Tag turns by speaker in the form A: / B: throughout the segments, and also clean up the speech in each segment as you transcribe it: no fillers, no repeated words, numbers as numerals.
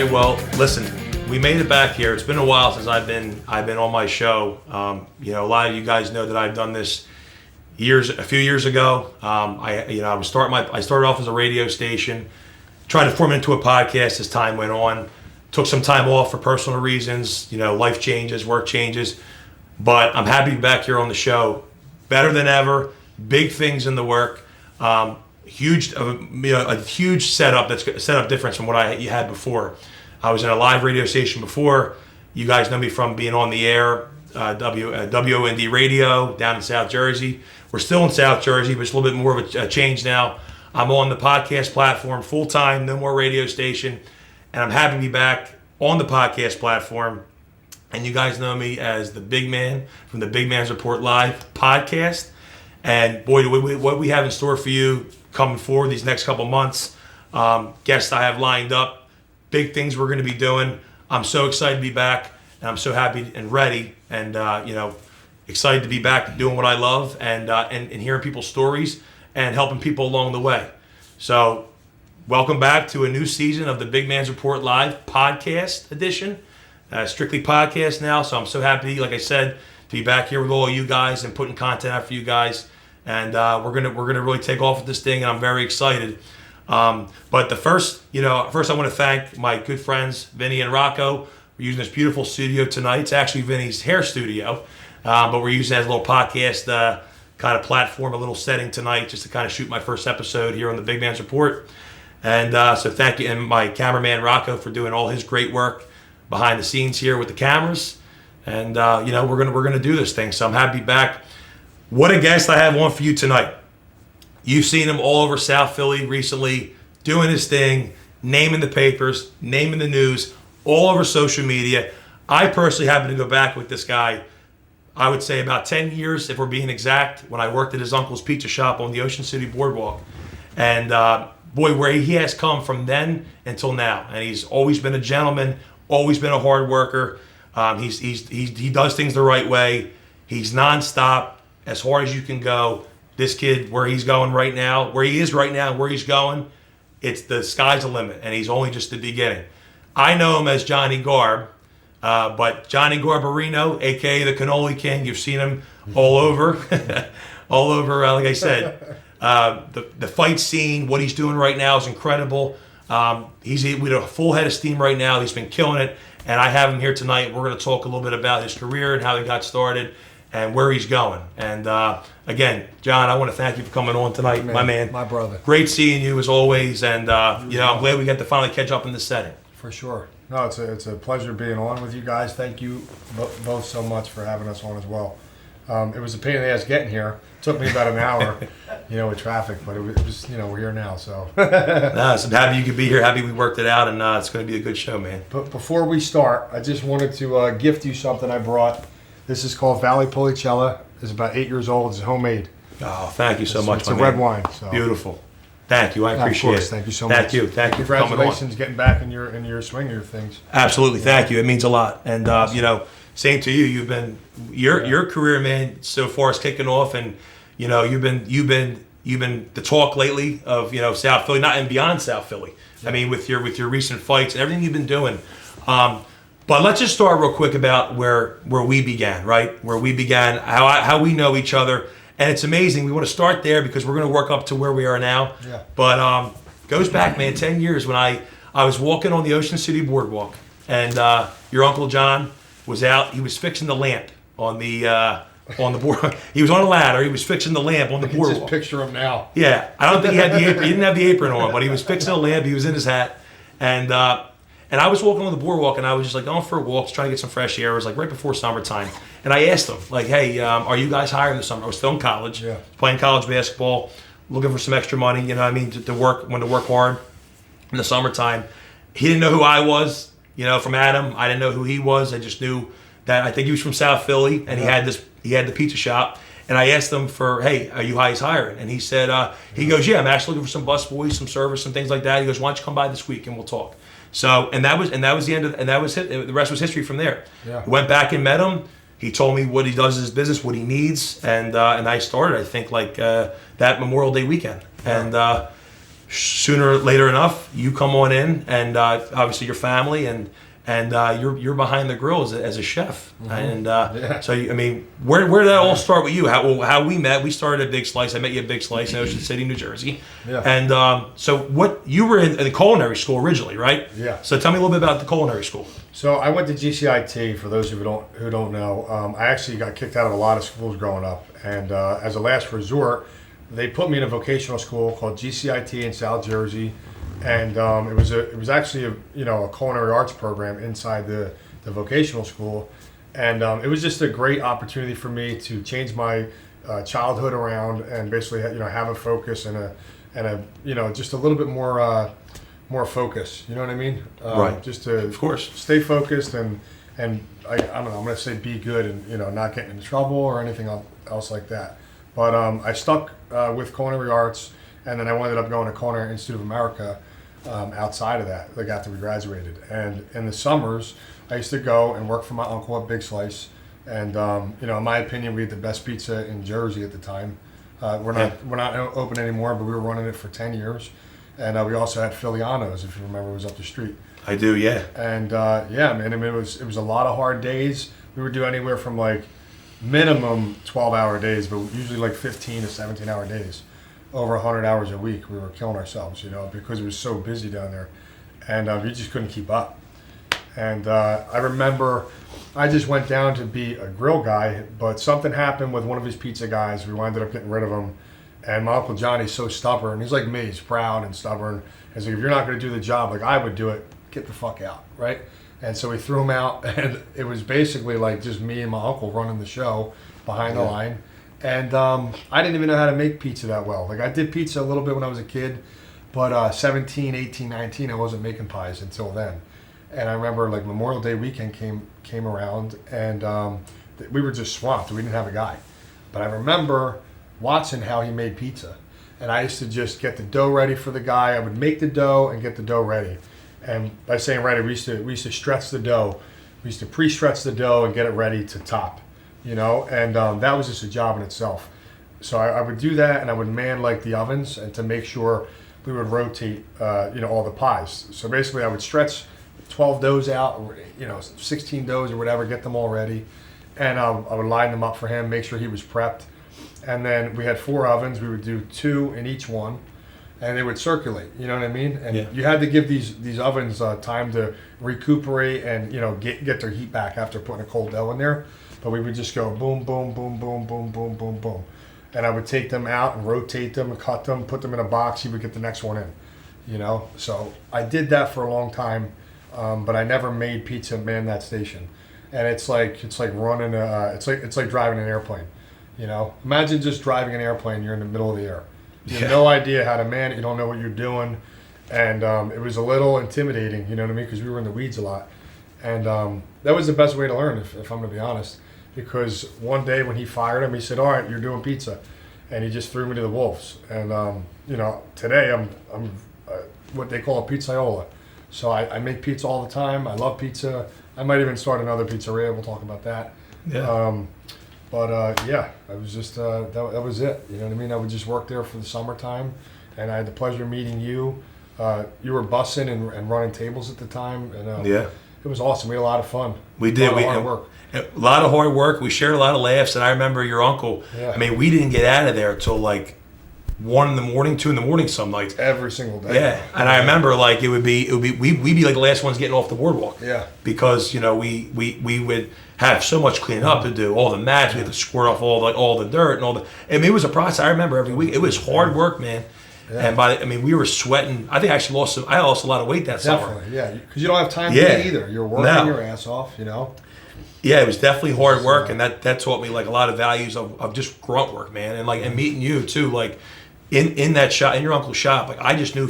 A: right, well, listen, we made it back here. It's been a while since I've been on my show. A lot of you guys know that I've done this a few years ago. I started off as a radio station, tried to form it into a podcast as time went on. Took some time off for personal reasons, life changes, work changes. But I'm happy to be back here on the show, better than ever. Big things in the work. A huge setup difference from what you had before. I was in a live radio station before. You guys know me from being on the air, WOND Radio down in South Jersey. We're still in South Jersey, but it's a little bit more of a change now. I'm on the podcast platform full time, no more radio station, and I'm happy to be back on the podcast platform. And you guys know me as the Big Man from the Big Man's Report Live podcast. And boy, what we have in store for you coming forward these next couple months. Guests I have lined up, big things we're going to be doing. I'm so excited to be back, and I'm so happy and ready, and excited to be back doing what I love, and hearing people's stories and helping people along the way. So, welcome back to a new season of the Big Man's Report Live podcast edition. Strictly podcast now, so I'm so happy, like I said, to be back here with all you guys and putting content out for you guys. And we're gonna really take off with this thing, and I'm very excited. But first I want to thank my good friends Vinny and Rocco. We're using this beautiful studio tonight. It's actually Vinny's hair studio, but we're using it as a little podcast kind of platform, a little setting tonight, just to kind of shoot my first episode here on the Big Man's Report. And so thank you, and my cameraman Rocco for doing all his great work behind the scenes here with the cameras. And we're gonna do this thing. So I'm happy to be back. What a guest I have on for you tonight. You've seen him all over South Philly recently, doing his thing, naming the papers, naming the news, all over social media. I personally happen to go back with this guy, I would say about 10 years, if we're being exact, when I worked at his uncle's pizza shop on the Ocean City Boardwalk. And where he has come from then until now. And he's always been a gentleman, always been a hard worker. He does things the right way. He's nonstop, as hard as you can go. This kid, where he is right now, and where he's going, it's the sky's the limit, and he's only just the beginning. I know him as Johnny Garb, but Johnny Garbarino, aka the Cannoli King, you've seen him all over, all over. Like I said, the fight scene, what he's doing right now is incredible. He's with a full head of steam right now. He's been killing it, and I have him here tonight. We're going to talk a little bit about his career and how he got started and where he's going. And again, John, I want to thank you for coming on tonight, my man.
B: My brother.
A: Great seeing you as always, and I'm glad we got to finally catch up in this setting.
B: For sure. No, it's a pleasure being on with you guys. Thank you both so much for having us on as well. It was a pain in the ass getting here. It took me about an hour, with traffic, but it was we're here now, so.
A: So I'm happy you could be here. Happy we worked it out, and it's going to be a good show, man.
B: But before we start, I just wanted to gift you something I brought. This is called Valley Policella. It's about 8 years old. It's homemade.
A: Oh, thank you so much,
B: It's a red wine. So.
A: Beautiful. Thank you. I appreciate it.
B: Thank you so much.
A: Thank you for coming on.
B: Congratulations getting back in your swing of your things.
A: Absolutely. Thank you. It means a lot. And, same to you. You've been, your career, man, so far is kicking off, and, you've been the talk lately of, South Philly, not and beyond South Philly. Yeah. I mean, with your recent fights and everything you've been doing. But let's just start real quick about where we began, right? Where we began, how we know each other. And it's amazing. We want to start there because we're going to work up to where we are now. Yeah. But goes back, man, 10 years when I was walking on the Ocean City Boardwalk. And your Uncle John was out. He was fixing the lamp on the board. He was on a ladder. He was fixing the lamp on the boardwalk.
B: Just picture him now.
A: Yeah. I don't think he had the apron. He didn't have the apron on, but he was fixing a lamp. He was in his hat. And I was walking on the boardwalk, and I was just going for a walk, trying to get some fresh air. It was right before summertime. And I asked them, hey, are you guys hiring this summer? I was still in college, playing college basketball, looking for some extra money, to work hard in the summertime. He didn't know who I was, from Adam. I didn't know who he was. I just knew that I think he was from South Philly, and he had the pizza shop. And I asked him for, hey, are you guys hiring? And he said, he goes, yeah, I'm actually looking for some busboys, some service, some things like that. He goes, why don't you come by this week and we'll talk. So, and that was the end of, and that was it. The rest was history from there. Yeah. Went back and met him. He told me what he does in his business, what he needs, and I started, I think, that Memorial Day weekend. Yeah. And sooner or later enough, you come on in, and obviously your family, and you're behind the grill as a chef. And so I mean, where did that all start with you? How we met? We started at Big Slice. I met you at Big Slice in Ocean City, New Jersey. Yeah. And so what you were in the culinary school originally, right?
B: Yeah.
A: So tell me a little bit about the culinary school.
B: So I went to GCIT. For those of you who don't know, I actually got kicked out of a lot of schools growing up, and as a last resort, they put me in a vocational school called GCIT in South Jersey. And it was actually a culinary arts program inside the vocational school, and it was just a great opportunity for me to change my childhood around and basically have a focus and a just a little bit more focus. You know what I mean?
A: Right.
B: Just to
A: of course
B: stay focused and I don't know. I'm going to say be good and not getting into trouble or anything else like that. But I stuck with culinary arts. And then I ended up going to Culinary Institute of America outside of that, like after we graduated. And in the summers, I used to go and work for my uncle at Big Slice. And in my opinion, we had the best pizza in Jersey at the time. We're not open anymore, but we were running it for 10 years. And we also had Filiano's, if you remember, it was up the street.
A: I do, yeah.
B: And man, I mean, it was a lot of hard days. We would do anywhere from like minimum 12-hour days, but usually like 15 to 17-hour days. Over 100 hours a week. We were killing ourselves, because it was so busy down there, and you just couldn't keep up. And I remember I just went down to be a grill guy, but something happened with one of his pizza guys. We ended up getting rid of him, and my Uncle Johnny's so stubborn. He's like me. He's proud and stubborn. He's like, if you're not going to do the job like I would do it, get the fuck out, right? And so we threw him out, and it was basically like just me and my uncle running the show behind the line. And I didn't even know how to make pizza that well. Like I did pizza a little bit when I was a kid, but 17, 18, 19, I wasn't making pies until then. And I remember like Memorial Day weekend came around, and we were just swamped. We didn't have a guy. But I remember watching how he made pizza. And I used to just get the dough ready for the guy. I would make the dough and get the dough ready. And by saying ready, we used to stretch the dough. We used to pre-stretch the dough and get it ready to top. And that was just a job in itself. So I would do that, and I would man like the ovens and to make sure we would rotate, all the pies. So basically I would stretch 12 doughs out, or, 16 doughs or whatever, get them all ready. And I would line them up for him, make sure he was prepped. And then we had 4 ovens. We would do 2 in each one, and they would circulate. You know what I mean? And you had to give these ovens time to recuperate and, get their heat back after putting a cold dough in there. But we would just go boom, boom, boom, boom, boom, boom, boom, boom. And I would take them out and rotate them and cut them, put them in a box. He would get the next one in, So I did that for a long time, but I never made pizza man that station. And it's like running it's like driving an airplane, Imagine just driving an airplane. You're in the middle of the air. You have no idea how to man it. You don't know what you're doing, and it was a little intimidating. You know what I mean? Because we were in the weeds a lot, and that was the best way to learn, if I'm going to be honest. Because one day when he fired him, he said, "All right, you're doing pizza," and he just threw me to the wolves. And today I'm what they call a pizzaiola. So I make pizza all the time. I love pizza. I might even start another pizzeria. We'll talk about that. Yeah. I was just that was it. You know what I mean? I would just work there for the summertime, and I had the pleasure of meeting you. You were bussing and running tables at the time, and it was awesome. We had a lot of fun.
A: We did.
B: A lot of hard work.
A: A lot of hard work. We shared a lot of laughs, and I remember your uncle. Yeah. I mean, we didn't get out of there until like 1 in the morning, 2 in the morning some nights.
B: Every single day.
A: Yeah, and I remember like we'd be like the last ones getting off the boardwalk.
B: Yeah.
A: Because we would have so much cleaning up to do, all the mats, we had to squirt off all the dirt and all the. I mean, it was a process. I remember every week. It was hard work, man. Yeah. And we were sweating. I think I actually lost a lot of weight that summer.
B: Definitely, yeah. Because you don't have time to eat either. You're working your ass off,
A: Yeah, it was definitely hard work, and that taught me like a lot of values of just grunt work, man, and meeting you too, like in that shop, in your uncle's shop. Like I just knew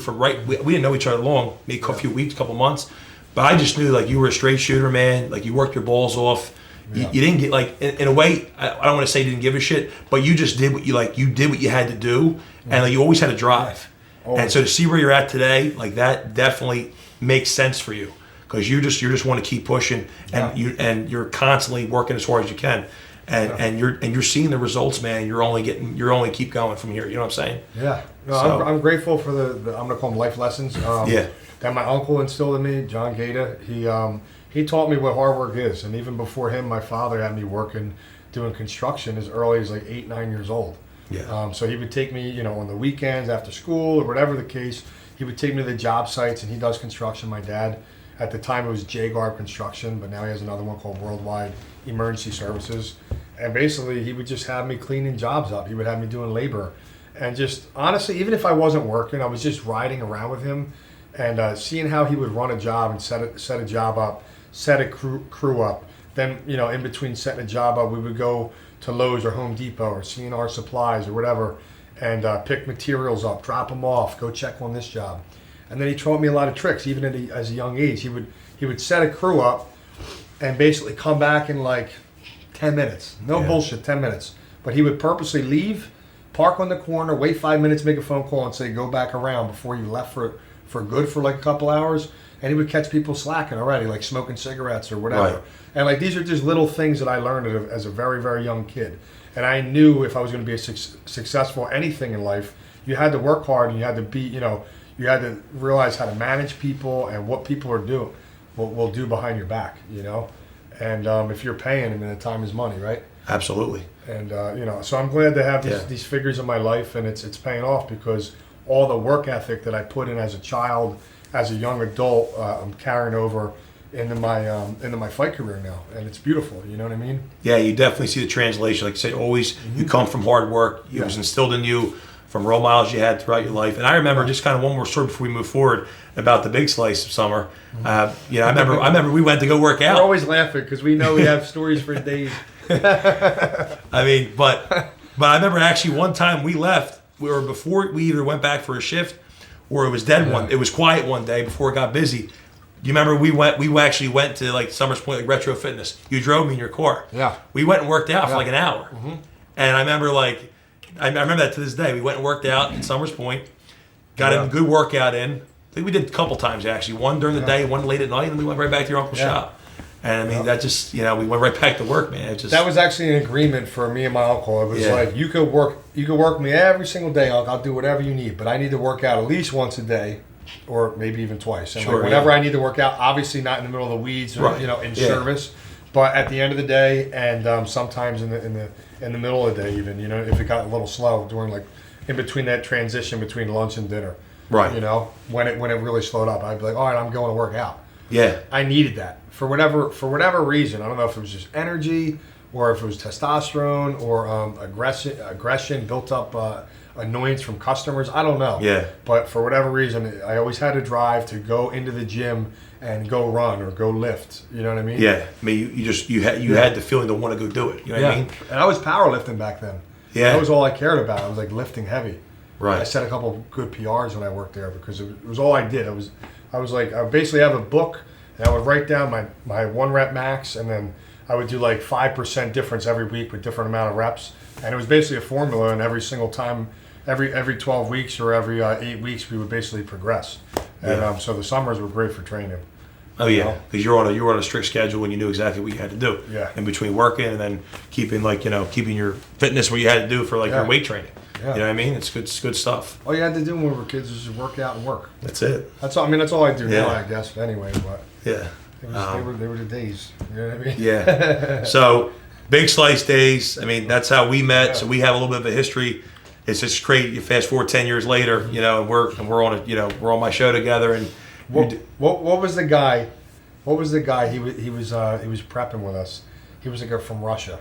A: we didn't know each other long, maybe a few weeks, couple months, but I just knew like you were a straight shooter, man. Like you worked your balls off. Yeah. You didn't get like in a way. I don't want to say you didn't give a shit, but you just did what you did what you had to do, and like, you always had a drive. Always. And so to see where you're at today, like that definitely makes sense for you. Because you just want to keep pushing, and you're constantly working as hard as you can. and you're seeing the results, man. You're only keep going from here. You know what I'm saying?
B: Yeah. No,
A: So-
B: I'm grateful for the I'm gonna call them life lessons. That my uncle instilled in me, John Gata. He taught me what hard work is, and even before him, my father had me working, doing construction as early as like 8, 9 years old.
A: Yeah.
B: So he would take me, on the weekends after school or whatever the case. He would take me to the job sites, and he does construction. My dad, at the time, it was J-Garb Construction, but now he has another one called Worldwide Emergency Services. And basically, he would just have me cleaning jobs up. He would have me doing labor. And just, honestly, even if I wasn't working, I was just riding around with him and seeing how he would run a job and set a job up, set a crew up. Then, in between setting a job up, we would go to Lowe's or Home Depot or seeing our supplies or whatever and pick materials up, drop them off, go check on this job. And then he taught me a lot of tricks, even as a young age. He would set a crew up and basically come back in like 10 minutes. No bullshit, 10 minutes. But he would purposely leave, park on the corner, wait 5 minutes, make a phone call and say, go back around before you left for good for like a couple hours. And he would catch people slacking already, like smoking cigarettes or whatever.
A: Right.
B: And like these are just little things that I learned as a very, very young kid. And I knew if I was going to be successful anything in life, you had to work hard and you had to be, you had to realize how to manage people and what people are doing, will do behind your back, And if you're paying them, then the time is money, right?
A: Absolutely.
B: And so I'm glad to have these figures in my life, and it's paying off because all the work ethic that I put in as a child, as a young adult, I'm carrying over into my fight career now, and it's beautiful. You know what I mean?
A: Yeah, you definitely see the translation. Like I say, always you come from hard work. It was instilled in you from role models you had throughout your life. And I remember just kind of one more story before we move forward about the big slice of summer. I remember we went to go work out.
B: We're always laughing because we know we have stories for days.
A: I mean, but I remember actually one time we left. Before we either went back for a shift or it was dead it was quiet one day before it got busy. You remember we actually went to like Summers Point, like Retro Fitness. You drove me in your car.
B: Yeah.
A: We went and worked out for like an hour.
B: Mm-hmm.
A: And I remember I remember that to this day. We went and worked out in Summers Point, got a good workout in. I think we did a couple times actually. One during the day, one late at night, and we went right back to your uncle's shop. And I mean, that just, we went right back to work, man.
B: That was actually an agreement for me and my uncle. It was like, you could work me every single day, Uncle. I'll do whatever you need, but I need to work out at least once a day, or maybe even twice. And whenever I need to work out, obviously not in the middle of the weeds or in service, but at the end of the day, and sometimes in the middle of the day, even if it got a little slow during in between that transition between lunch and dinner,
A: right?
B: When it really slowed up, I'd be like, all right, I'm going to work out.
A: Yeah,
B: I needed that for whatever reason. I don't know if it was just energy or if it was testosterone or aggression, built up annoyance from customers. I don't know.
A: Yeah.
B: But for whatever reason, I always had a drive to go into the gym and go run or go lift. You know what I mean?
A: Yeah. I mean, you had the feeling to want to go do it. You know what I mean?
B: And I was powerlifting back then.
A: Yeah.
B: That was all I cared about. I was like lifting heavy.
A: Right.
B: I set a couple good PRs when I worked there because it was all I did. I would basically have a book and I would write down my 1 rep max, and then I would do 5% difference every week with different amount of reps. And it was basically a formula, and every single time, every 12 weeks or every 8 weeks, we would basically progress. And so the summers were great for training.
A: Oh yeah, because you were on a strict schedule and you knew exactly what you had to do.
B: Yeah.
A: In between working and then keeping keeping your fitness where you had to do for your weight training.
B: Yeah.
A: You know what I mean? It's good stuff.
B: All you had to do when we were kids was just work out and work.
A: That's it.
B: That's all. I mean, that's all I do now, I guess. Anyway, but
A: yeah,
B: they were the days. You know what I mean?
A: Yeah. So big slice days. I mean, that's how we met. Yeah. So we have a little bit of a history. It's just great. You fast forward 10 years later, and we're on we're on my show together. And
B: what was the guy? What was the guy? He was prepping with us. He was a guy from Russia.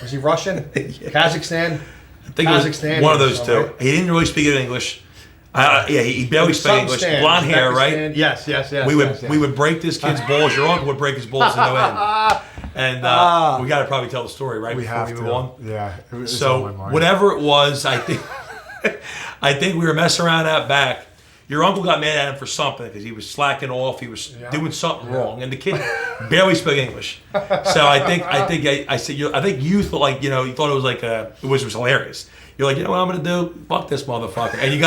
B: Was he Russian?
A: Yeah.
B: Kazakhstan?
A: I think Kazakhstan, it was one of those two. Right? He didn't really speak English. He barely spoke English. Blonde hair, right?
B: Yes.
A: We would break this kid's balls. Your uncle would break his balls to no end. And we got to probably tell the story, right?
B: We have to.
A: Move on.
B: Yeah.
A: So whatever it was, I think we were messing around out back. Your uncle got mad at him for something because he was slacking off. He was doing something wrong, and the kid barely spoke English. So I think you thought you thought it was it was hilarious. You're like, what I'm gonna do? Fuck this motherfucker! And you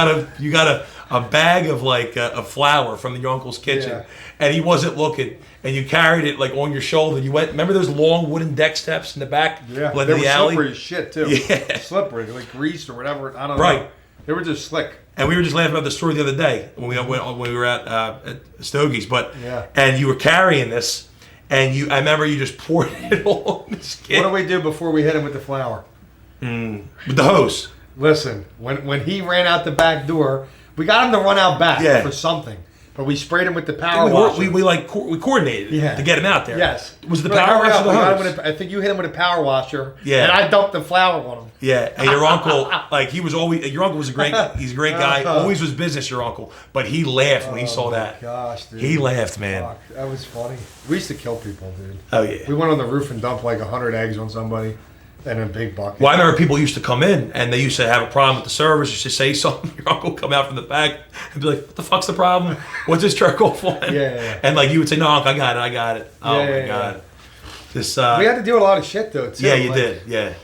A: got a bag of of flour from your uncle's kitchen, and he wasn't looking. and you carried it like on your shoulder. You went. Remember those long wooden deck steps in the back?
B: Yeah,
A: led
B: they
A: to
B: were
A: the alley?
B: slippery as shit too.
A: Yeah.
B: Slippery, like greased or whatever. I don't know.
A: Right.
B: They were just slick.
A: And we were just laughing about the story the other day when we were at Stogie's. But
B: Yeah.
A: and you were carrying this, and I remember you just poured it all on the skin.
B: What do we do before we hit him with the flour?
A: With the hose.
B: Listen, when he ran out the back door, we got him to run out back for something. But we sprayed him with the power washer.
A: We coordinated to get him out there.
B: Yes.
A: Was the power washer the hose?
B: I think you hit him with a power washer.
A: Yeah.
B: And I dumped the flour on him.
A: Yeah. And your uncle, like your uncle was he's a great guy. Always was business, your uncle. But he laughed when he saw that.
B: Gosh, dude.
A: He laughed, man.
B: Fuck, that was funny. We used to kill people, dude.
A: Oh, yeah.
B: We went on the roof and dumped like 100 eggs on somebody. And a big bucket.
A: Well, I remember people used to come in and they used to have a problem with the service. Used to say something. Your uncle would come out from the back and be like, "What the fuck's the problem? What's this charcoal for?"
B: Yeah.
A: And like you would say, "No, Uncle, I got it. Oh my god." This.
B: We had to do a lot of shit though. Too.
A: Yeah, you did. Yeah.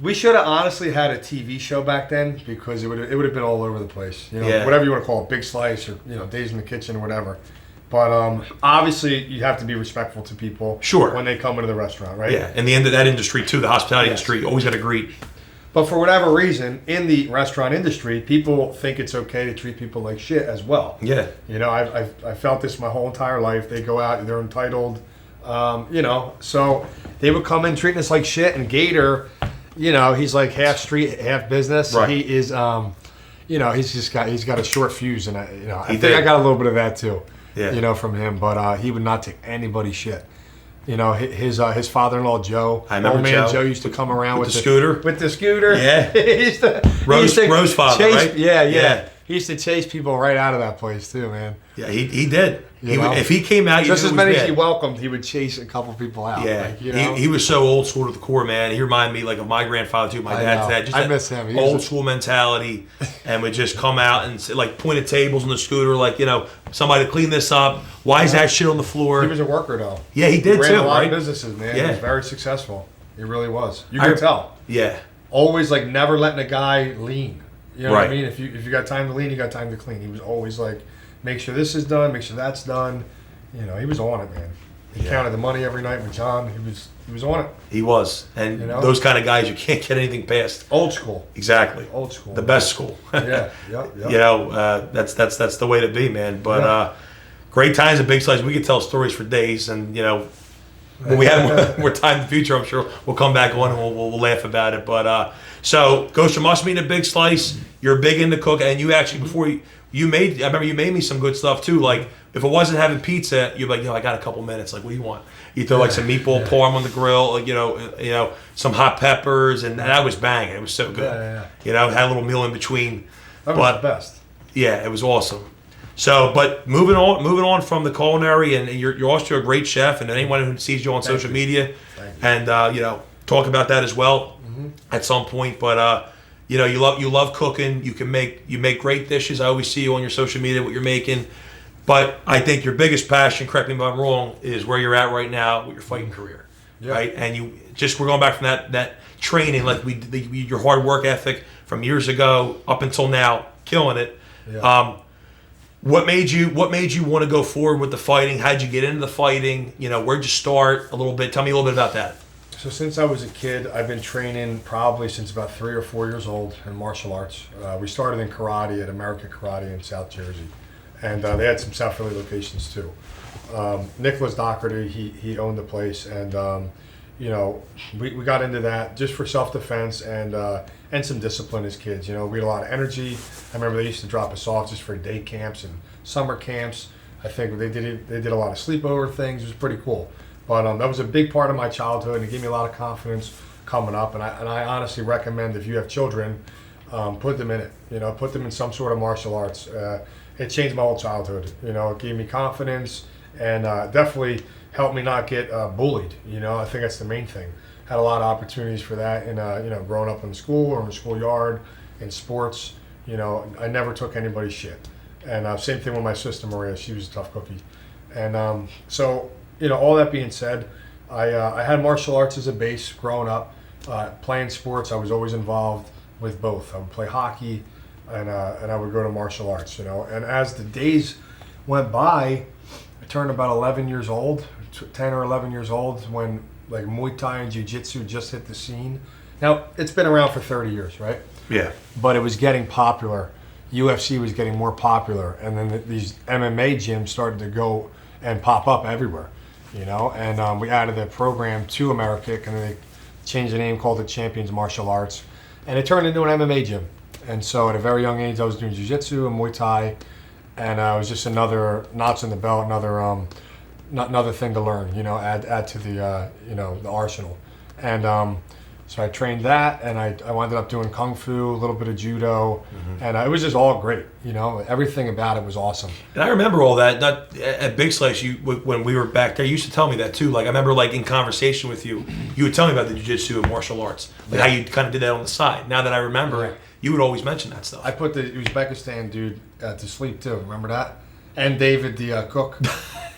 B: We should have honestly had a TV show back then because it would have been all over the place. You know,
A: Yeah.
B: whatever you want to call it, Big Slice or Days in the Kitchen or whatever. But obviously, you have to be respectful to people when they come into the restaurant, right?
A: Yeah, and the end of that industry too, the hospitality industry, you always got to greet.
B: But for whatever reason, in the restaurant industry, people think it's okay to treat people like shit as well.
A: Yeah.
B: You know, I've felt this my whole entire life. They go out, they're entitled, so they would come in treating us like shit. And Gator, he's like half street, half business.
A: Right.
B: He is, he's got a short fuse, and I think
A: did.
B: I got a little bit of that too.
A: Yeah.
B: From him, but he would not take anybody's shit. His father-in-law Joe,
A: I remember
B: old man Joe used to come around with
A: the scooter.
B: With the scooter,
A: Yeah.
B: Rose
A: father, right?
B: Yeah. He used to chase people right out of that place too, man.
A: Yeah, he did.
B: If
A: he came out,
B: just as many as he welcomed, he would chase a couple people out.
A: Yeah,
B: Like,
A: he was so old school to the core, man. He reminded me like of my grandfather too. My dad's dad. Just
B: I miss him.
A: Old school mentality, and would just come out and like point at tables on the scooter, like somebody clean this up. Why is that shit on the floor?
B: He was a worker though.
A: Yeah, he did
B: he ran
A: too.
B: a lot
A: right?
B: of businesses, man.
A: Yeah.
B: He was very successful. He really was. You could tell.
A: Yeah.
B: Always like never letting a guy lean. You know what I
A: Right.
B: mean? If you got time to lean, you got time to clean. He was always like, make sure this is done, make sure that's done. He was on it, man. He counted the money every night with John. He was on it.
A: He was, and those kind of guys you can't get anything past.
B: Old school.
A: Exactly.
B: Old school.
A: The best school.
B: Yeah. Yep.
A: That's the way to be, man. But great times at Big Slice. We could tell stories for days, and when we have more time in the future, I'm sure we'll come back on and we'll laugh about it. But so Gosha must mean a Big Slice. You're big into cooking, and you actually before you made. I remember you made me some good stuff too. Like if it wasn't having pizza, you're like, I got a couple minutes. Like, what do you want? You throw like some meatball parm on the grill, like some hot peppers, and that was banging. It was so good.
B: Yeah.
A: Had a little meal in between.
B: That was the best.
A: Yeah, it was awesome. So, but moving on from the culinary, and you're also a great chef, and anyone who sees you on social media, and talk about that as well at some point. But you love cooking. You make great dishes. I always see you on your social media what you're making. But I think your biggest passion, correct me if I'm wrong, is where you're at right now with your fighting career, right? And we're going back from that training, like your hard work ethic from years ago up until now, killing it.
B: Yeah.
A: What made you want to go forward with the fighting? How'd you get into the fighting? Where'd you start? A little bit. Tell me a little bit about that.
B: So since I was a kid, I've been training probably since about 3 or 4 years old in martial arts. We started in karate at American Karate in South Jersey, and they had some South Philly locations too. Nicholas Doherty, he owned the place, and we got into that just for self-defense and some discipline as kids. We had a lot of energy. I remember they used to drop us off just for day camps and summer camps. I think they did a lot of sleepover things. It was pretty cool. But that was a big part of my childhood, and it gave me a lot of confidence coming up. And I honestly recommend if you have children, put them in it. Put them in some sort of martial arts. It changed my whole childhood. It gave me confidence and definitely helped me not get bullied. I think that's the main thing. Had a lot of opportunities for that, and growing up in school or in the schoolyard, in sports. I never took anybody's shit. And same thing with my sister Maria. She was a tough cookie. And so all that being said, I had martial arts as a base growing up. Playing sports, I was always involved with both. I would play hockey, and I would go to martial arts. And as the days went by, I turned about 11 years old, 10 or 11 years old when like Muay Thai and Jiu-Jitsu just hit the scene. Now, it's been around for 30 years, right?
A: Yeah.
B: But it was getting popular. UFC was getting more popular. And then these MMA gyms started to go and pop up everywhere, you know? And we added the program to Amerikick, and then they changed the name, called it Champions Martial Arts. And it turned into an MMA gym. And so at a very young age, I was doing Jiu-Jitsu and Muay Thai. And it was just another notch in the belt, another thing to learn, you know, add to the, you know, the arsenal. And so I trained that, and I wound up doing Kung Fu, a little bit of Judo, and it was just all great, you know, everything about it was awesome.
A: And I remember all that. Not at Big Slice, when we were back there, you used to tell me that too. Like I remember, like in conversation with you, you would tell me about the jiu-jitsu and martial arts, like how you kind of did that on the side. Now that I remember it, you would always mention that stuff.
B: I put the Uzbekistan dude to sleep too. Remember that? And David, the cook.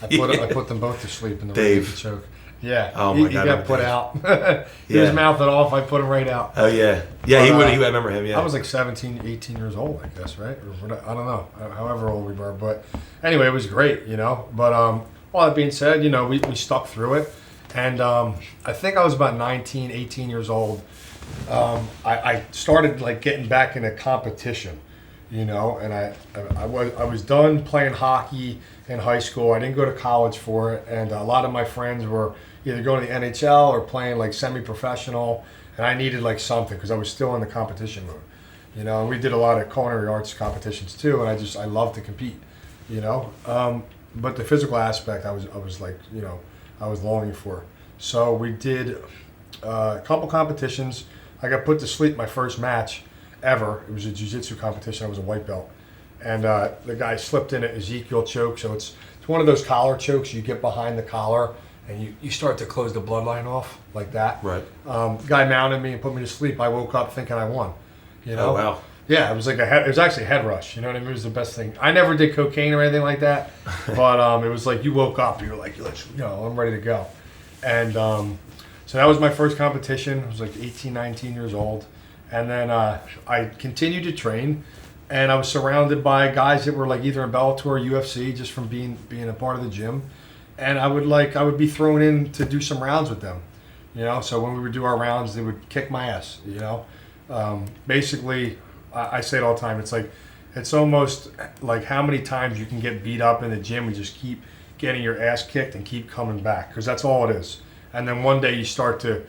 B: I put them both to sleep in the
A: Dave.
B: choke. Yeah.
A: Oh my God,
B: He got put
A: Dave.
B: out. He was mouthing off. I put him right out.
A: Oh yeah, yeah. He would. I remember him. Yeah.
B: I was like 17, 18 years old, I guess, right? Or I don't know, however old we were. But anyway, it was great, you know. But all that being said, you know, we stuck through it. And I think I was about 19, 18 years old. I started like getting back into competition, you know, and I was done playing hockey in high school. I didn't go to college for it, and a lot of my friends were either going to the NHL or playing like semi-professional, and I needed like something because I was still in the competition mode, you know. And we did a lot of culinary arts competitions too, and I love to compete, you know. But the physical aspect, I was like, you know, I was longing for. So we did a couple competitions. I got put to sleep my first match ever. It was a jiu-jitsu competition. I was a white belt. And the guy slipped in an Ezekiel choke. So it's one of those collar chokes. You get behind the collar and you start to close the bloodline off like that.
A: Right.
B: Guy mounted me and put me to sleep. I woke up thinking I won. You know?
A: Oh wow.
B: Yeah, it was like it was actually a head rush. You know what I mean? It was the best thing. I never did cocaine or anything like that, but it was like you woke up, you were like, you know, I'm ready to go. And so that was my first competition. I was like 18, 19 years old, and then I continued to train, and I was surrounded by guys that were like either in Bellator or UFC, just from being a part of the gym, and I would be thrown in to do some rounds with them, you know. So when we would do our rounds, they would kick my ass, you know. Basically. I say it all the time. It's almost like how many times you can get beat up in the gym and just keep getting your ass kicked and keep coming back, because that's all it is. And then one day you start to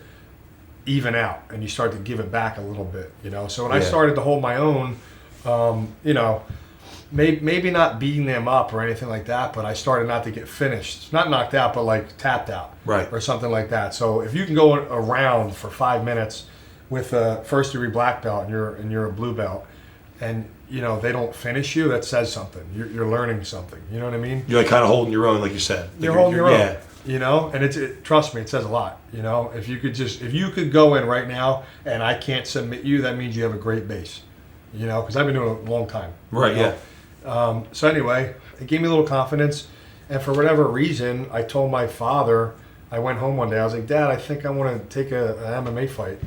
B: even out and you start to give it back a little bit, you know. So when I started to hold my own, you know, maybe not beating them up or anything like that, but I started not to get finished, not knocked out, but like tapped out,
A: right,
B: or something like that. So if you can go around for 5 minutes with a first degree black belt and you're a blue belt, and you know they don't finish you, that says something. You're learning something. You know what I mean?
A: You're like kind of holding your own, like you said.
B: You're holding your own. You know, and trust me, it says a lot. You know, if you could go in right now and I can't submit you, that means you have a great base. You know, because I've been doing it a long time.
A: Right.
B: You know?
A: Yeah.
B: So anyway, it gave me a little confidence, and for whatever reason, I told my father. I went home one day. I was like, Dad, I think I want to take an MMA fight.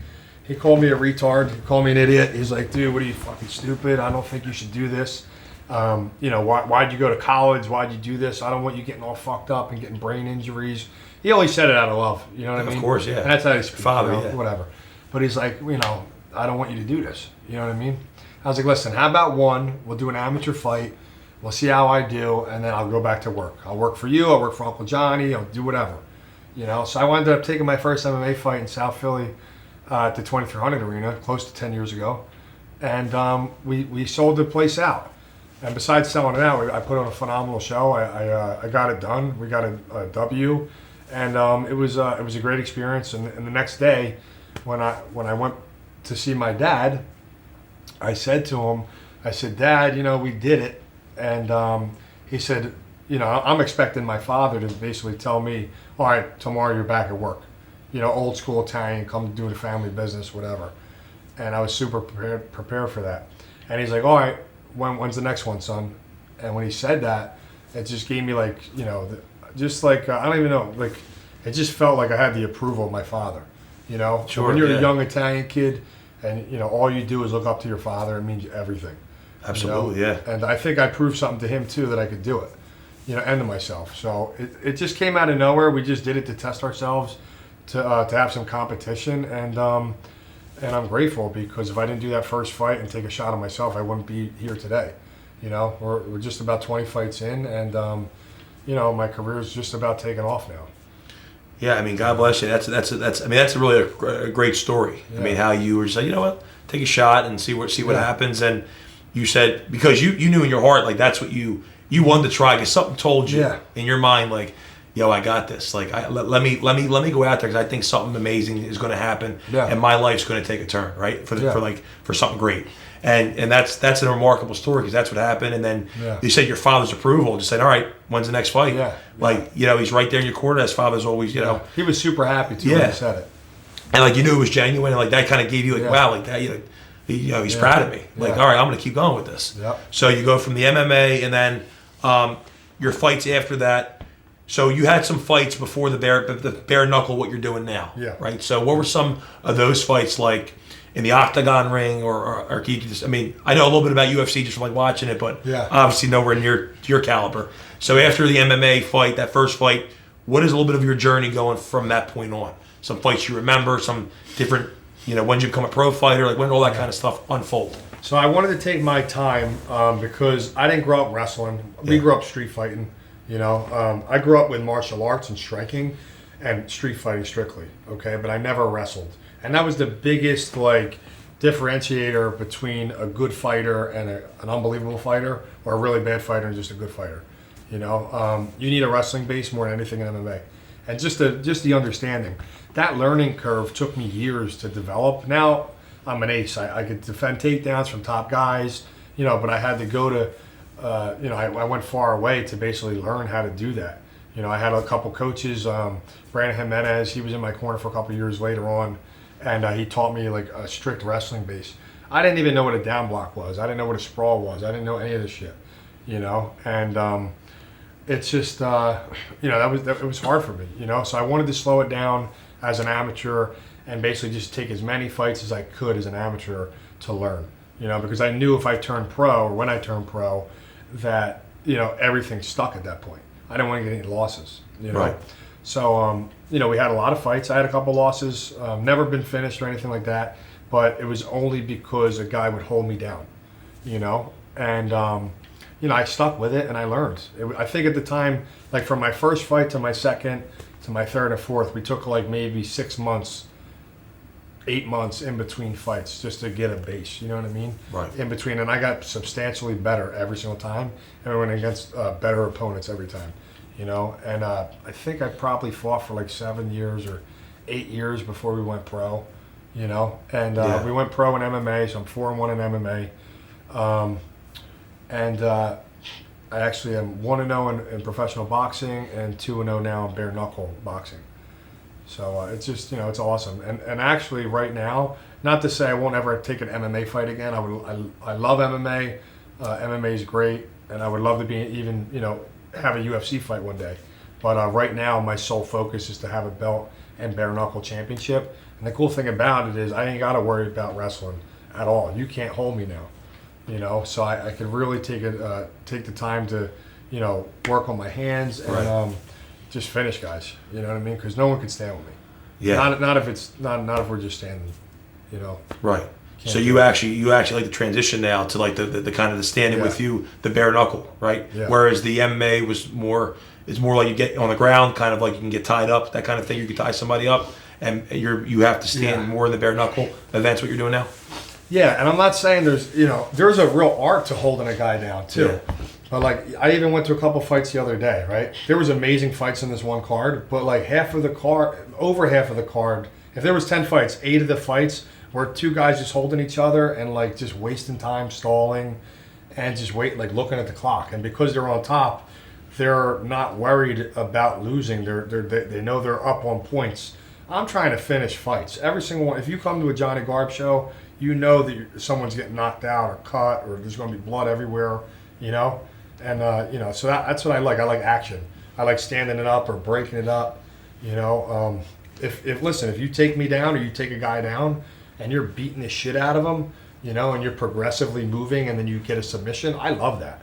B: He called me a retard. He called me an idiot. He's like, dude, what are you, fucking stupid? I don't think you should do this. You know, why'd you go to college? Why'd you do this? I don't want you getting all fucked up and getting brain injuries. He always said it out of love. You know what I mean?
A: Of course, yeah.
B: And that's how he speaks.
A: Father,
B: you know,
A: yeah.
B: Whatever. But he's like, you know, I don't want you to do this. You know what I mean? I was like, listen, how about one? We'll do an amateur fight. We'll see how I do, and then I'll go back to work. I'll work for you. I'll work for Uncle Johnny. I'll do whatever. You know? So I wound up taking my first MMA fight in South Philly at the 2300 Arena, close to 10 years ago. And we sold the place out. And besides selling it out, I put on a phenomenal show. I got it done. We got a W. And it was a great experience. And the next day, when I went to see my dad, I said to him, I said, Dad, you know, we did it. And he said, you know, I'm expecting my father to basically tell me, all right, tomorrow you're back at work. You know, old school Italian, come to do the family business, whatever. And I was super prepared for that. And he's like, all right, when's the next one, son? And when he said that, it just gave me like, you know, just like, I don't even know, like, it just felt like I had the approval of my father, you know?
A: Sure,
B: when you're
A: yeah.
B: a young Italian kid and, you know, all you do is look up to your father, it means everything.
A: Absolutely,
B: you know?
A: yeah.
B: And I think I proved something to him too, that I could do it. end to myself. So it just came out of nowhere. We just did it to test ourselves, to have some competition, and I'm grateful, because if I didn't do that first fight and take a shot at myself, I wouldn't be here today. We're just about 20 fights in, and my career is just about taking off now.
A: Yeah, I mean, God bless you. That's really a great story. Yeah. I mean, how you were just like, you know what, take a shot and see what happens. And you said, because you knew in your heart, like, that's what you wanted to try, because something told you in your mind, like, yo, I got this. Like, let me go out there, because I think something amazing is going to happen, and my life's going to take a turn, right? For something great. And that's a remarkable story, because that's what happened. And then you said your father's approval, just said, all right, when's the next fight? Like, he's right there in your corner. His father's always,
B: He was super happy too when he said it.
A: And like, you knew it was genuine, and like that kind of gave you like, wow, like that, he's proud of me. Like, all right, I'm going to keep going with this. So you go from the MMA, and then your fights after that. So you had some fights before the bare knuckle, what you're doing now, right? So what were some of those fights like in the octagon ring, or can you just, I mean, I know a little bit about UFC just from like watching it, but obviously nowhere near your caliber. So after the MMA fight, that first fight, what is a little bit of your journey going from that point on? Some fights you remember, some different, when you become a pro fighter, like when did all that kind of stuff unfold?
B: So I wanted to take my time, because I didn't grow up wrestling. We grew up street fighting. I grew up with martial arts and striking and street fighting strictly, okay? But I never wrestled. And that was the biggest, like, differentiator between a good fighter and an unbelievable fighter, or a really bad fighter and just a good fighter. You need a wrestling base more than anything in MMA. And just the understanding. That learning curve took me years to develop. Now I'm an ace. I could defend takedowns from top guys, but I had to go to, I went far away to basically learn how to do that. I had a couple coaches, Brandon Jimenez, he was in my corner for a couple years later on, and he taught me like a strict wrestling base. I didn't even know what a down block was. I didn't know what a sprawl was. I didn't know any of this shit, and it's just, it was hard for me, so I wanted to slow it down as an amateur and basically just take as many fights as I could as an amateur to learn, because I knew if I turned pro, or when I turned pro, that, everything stuck at that point. I didn't want to get any losses,
A: Right.
B: So, we had a lot of fights. I had a couple losses, never been finished or anything like that, but it was only because a guy would hold me down, and, I stuck with it and I learned. I think at the time, like from my first fight to my second to my third and fourth, we took like maybe 6 months, 8 months in between fights just to get a base, you know what I mean?
A: Right.
B: In between, and I got substantially better every single time, and I went against better opponents every time, and I think I probably fought for like 7 years or 8 years before we went pro, and we went pro in MMA, so I'm 4-1 in MMA, and I actually am 1-0 in professional boxing and 2-0 now in bare knuckle boxing. So it's just, it's awesome. And actually right now, not to say I won't ever take an MMA fight again. I love MMA. MMA is great, and I would love to be even, have a UFC fight one day. But right now, my sole focus is to have a belt and bare knuckle championship. And the cool thing about it is I ain't got to worry about wrestling at all. You can't hold me now. So I could really take the time to, work on my hands and just finish guys. You know what I mean? Because no one could stand with me.
A: Yeah.
B: Not if we're just standing.
A: Right. So you actually like the transition now to like the kind of the standing with you, the bare knuckle, right?
B: Yeah.
A: Whereas the MMA was more like you get on the ground, kind of like you can get tied up, that kind of thing. You can tie somebody up, and you have to stand more in the bare knuckle events. What you're doing now?
B: Yeah, and I'm not saying there's a real art to holding a guy down too. Yeah. But like I even went to a couple fights the other day, right? There was amazing fights in this one card, but like over half of the card, if there was 10 fights, 8 of the fights were 2 guys just holding each other and like just wasting time, stalling, and just like looking at the clock. And because they're on top, they're not worried about losing. They know they're up on points. I'm trying to finish fights. Every single one. If you come to a Johnny Garb show, you know that someone's getting knocked out or cut, or there's going to be blood everywhere, And, so that's what I like. I like action. I like standing it up or breaking it up, If you take me down or you take a guy down and you're beating the shit out of him, and you're progressively moving and then you get a submission, I love that.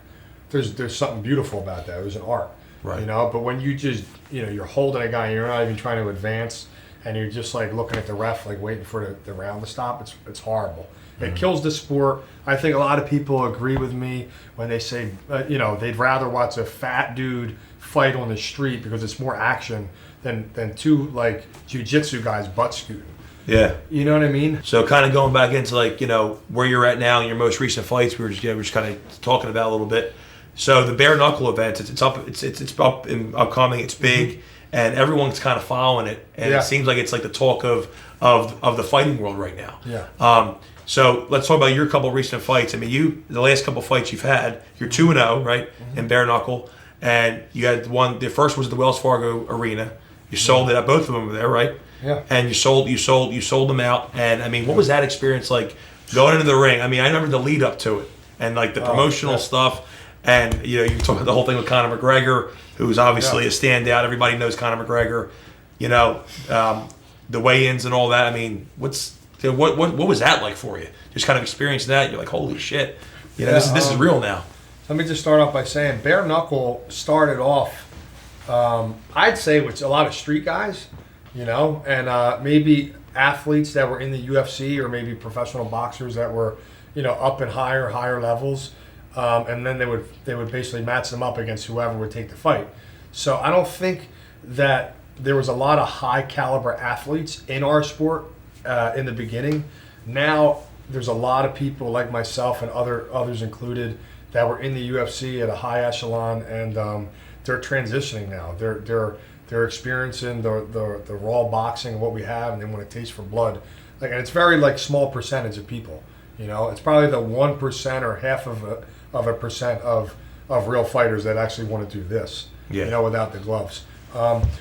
B: there's something beautiful about that. It was an art,
A: Right.
B: you know. But when you just, you know, you're holding a guy and you're not even trying to advance, and you're just like looking at the ref, like waiting for the round to stop, it's horrible. It kills the sport. I think a lot of people agree with me when they say, you know, they'd rather watch a fat dude fight on the street because it's more action than two like jiu-jitsu guys butt scooting.
A: Yeah.
B: You know what I mean?
A: So kind of going back into like, you know, where you're at now in your most recent fights, we were just kind of talking about a little bit. So the Bareknuckle event, it's up and upcoming. It's big, and everyone's kind of following it, and it seems like it's like the talk of the fighting world right now.
B: Yeah.
A: So let's talk about your couple recent fights. I mean, the last couple fights you've had, you're 2-0, right, in Bareknuckle, and you had one. The first was at the Wells Fargo Arena. You sold it out. Both of them were there, right?
B: Yeah.
A: And you sold them out. And I mean, what was that experience like going into the ring? I mean, I remember the lead up to it and like the promotional stuff. And you know, you talk about the whole thing with Conor McGregor, who's obviously a standout. Everybody knows Conor McGregor. You know, the weigh-ins and all that. I mean, what was that like for you? Just kind of experiencing that. You're like, holy shit. You know, this is real now.
B: Let me just start off by saying Bareknuckle started off, I'd say, with a lot of street guys, you know, and maybe athletes that were in the UFC or maybe professional boxers that were, you know, up in higher levels. And then they would basically match them up against whoever would take the fight. So I don't think that there was a lot of high caliber athletes in our sport in the beginning. Now there's a lot of people like myself and others included that were in the UFC at a high echelon, and they're transitioning now. They're experiencing the raw boxing and what we have, and they want to taste for blood. Like, and it's very like small percentage of people. You know, it's probably the 1% or half of a percent of real fighters that actually want to do this.
A: Yeah.
B: You know, without the gloves.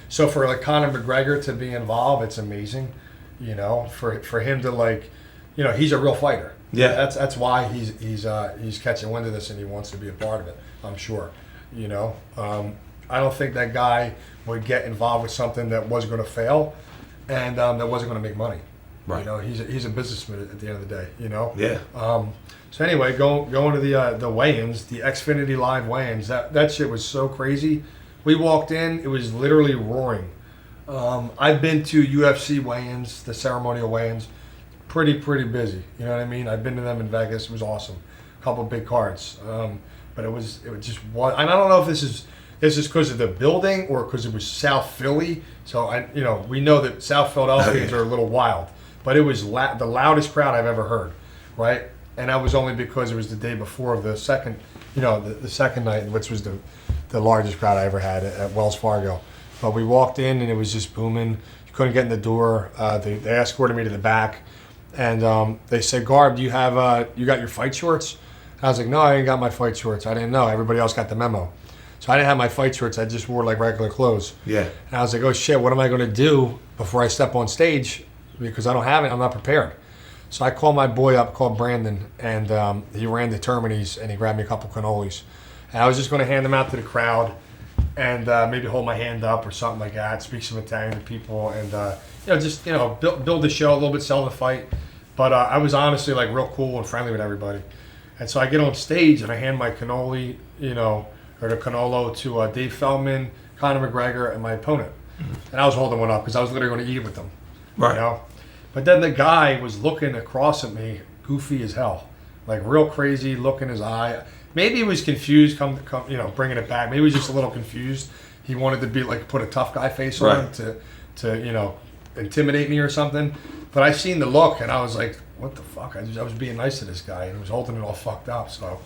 B: So for like Conor McGregor to be involved, it's amazing. You know, for him to like, you know, he's a real fighter.
A: Yeah.
B: That's why he's catching wind of this and he wants to be a part of it. I'm sure. You know, I don't think that guy would get involved with something that was going to fail and that wasn't going to make money.
A: Right.
B: You know, he's a businessman at the end of the day. You know.
A: Yeah.
B: So anyway, going to the weigh-ins, the Xfinity Live weigh-ins, that shit was so crazy. We walked in, it was literally roaring. I've been to UFC weigh-ins, the ceremonial weigh-ins, pretty busy. You know what I mean? I've been to them in Vegas. It was awesome. A couple of big cards. But it just was. And I don't know if this is because of the building or because it was South Philly. So we know that South Philadelphians are a little wild, but it was the loudest crowd I've ever heard, right? And that was only because it was the day before of the second, the second night, which was the largest crowd I ever had at Wells Fargo. But we walked in and it was just booming. You couldn't get in the door. They escorted me to the back, and they said, "Garb, do you have you got your fight shorts?" I was like, "No, I ain't got my fight shorts. I didn't know. Everybody else got the memo." So I didn't have my fight shorts. I just wore like regular clothes.
A: Yeah.
B: And I was like, "Oh shit, what am I going to do before I step on stage? Because I don't have it. I'm not prepared." So I called my boy up, called Brandon, and he ran the Terminis, and he grabbed me a couple cannolis. And I was just going to hand them out to the crowd and maybe hold my hand up or something like that, speak some Italian to people, and build the show a little bit, sell the fight. But I was honestly like real cool and friendly with everybody. And so I get on stage and I hand my cannoli, or the Cannolo to Dave Feldman, Conor McGregor, and my opponent. Mm-hmm. And I was holding one up because I was literally going to eat it with them.
A: Right.
B: You know? But then the guy was looking across at me, goofy as hell, like real crazy, look in his eye. Maybe he was confused, bringing it back. Maybe he was just a little confused. He wanted to be like, put a tough guy face on him to intimidate me or something. But I seen the look and I was like, what the fuck? I was being nice to this guy and he was holding it all fucked up. So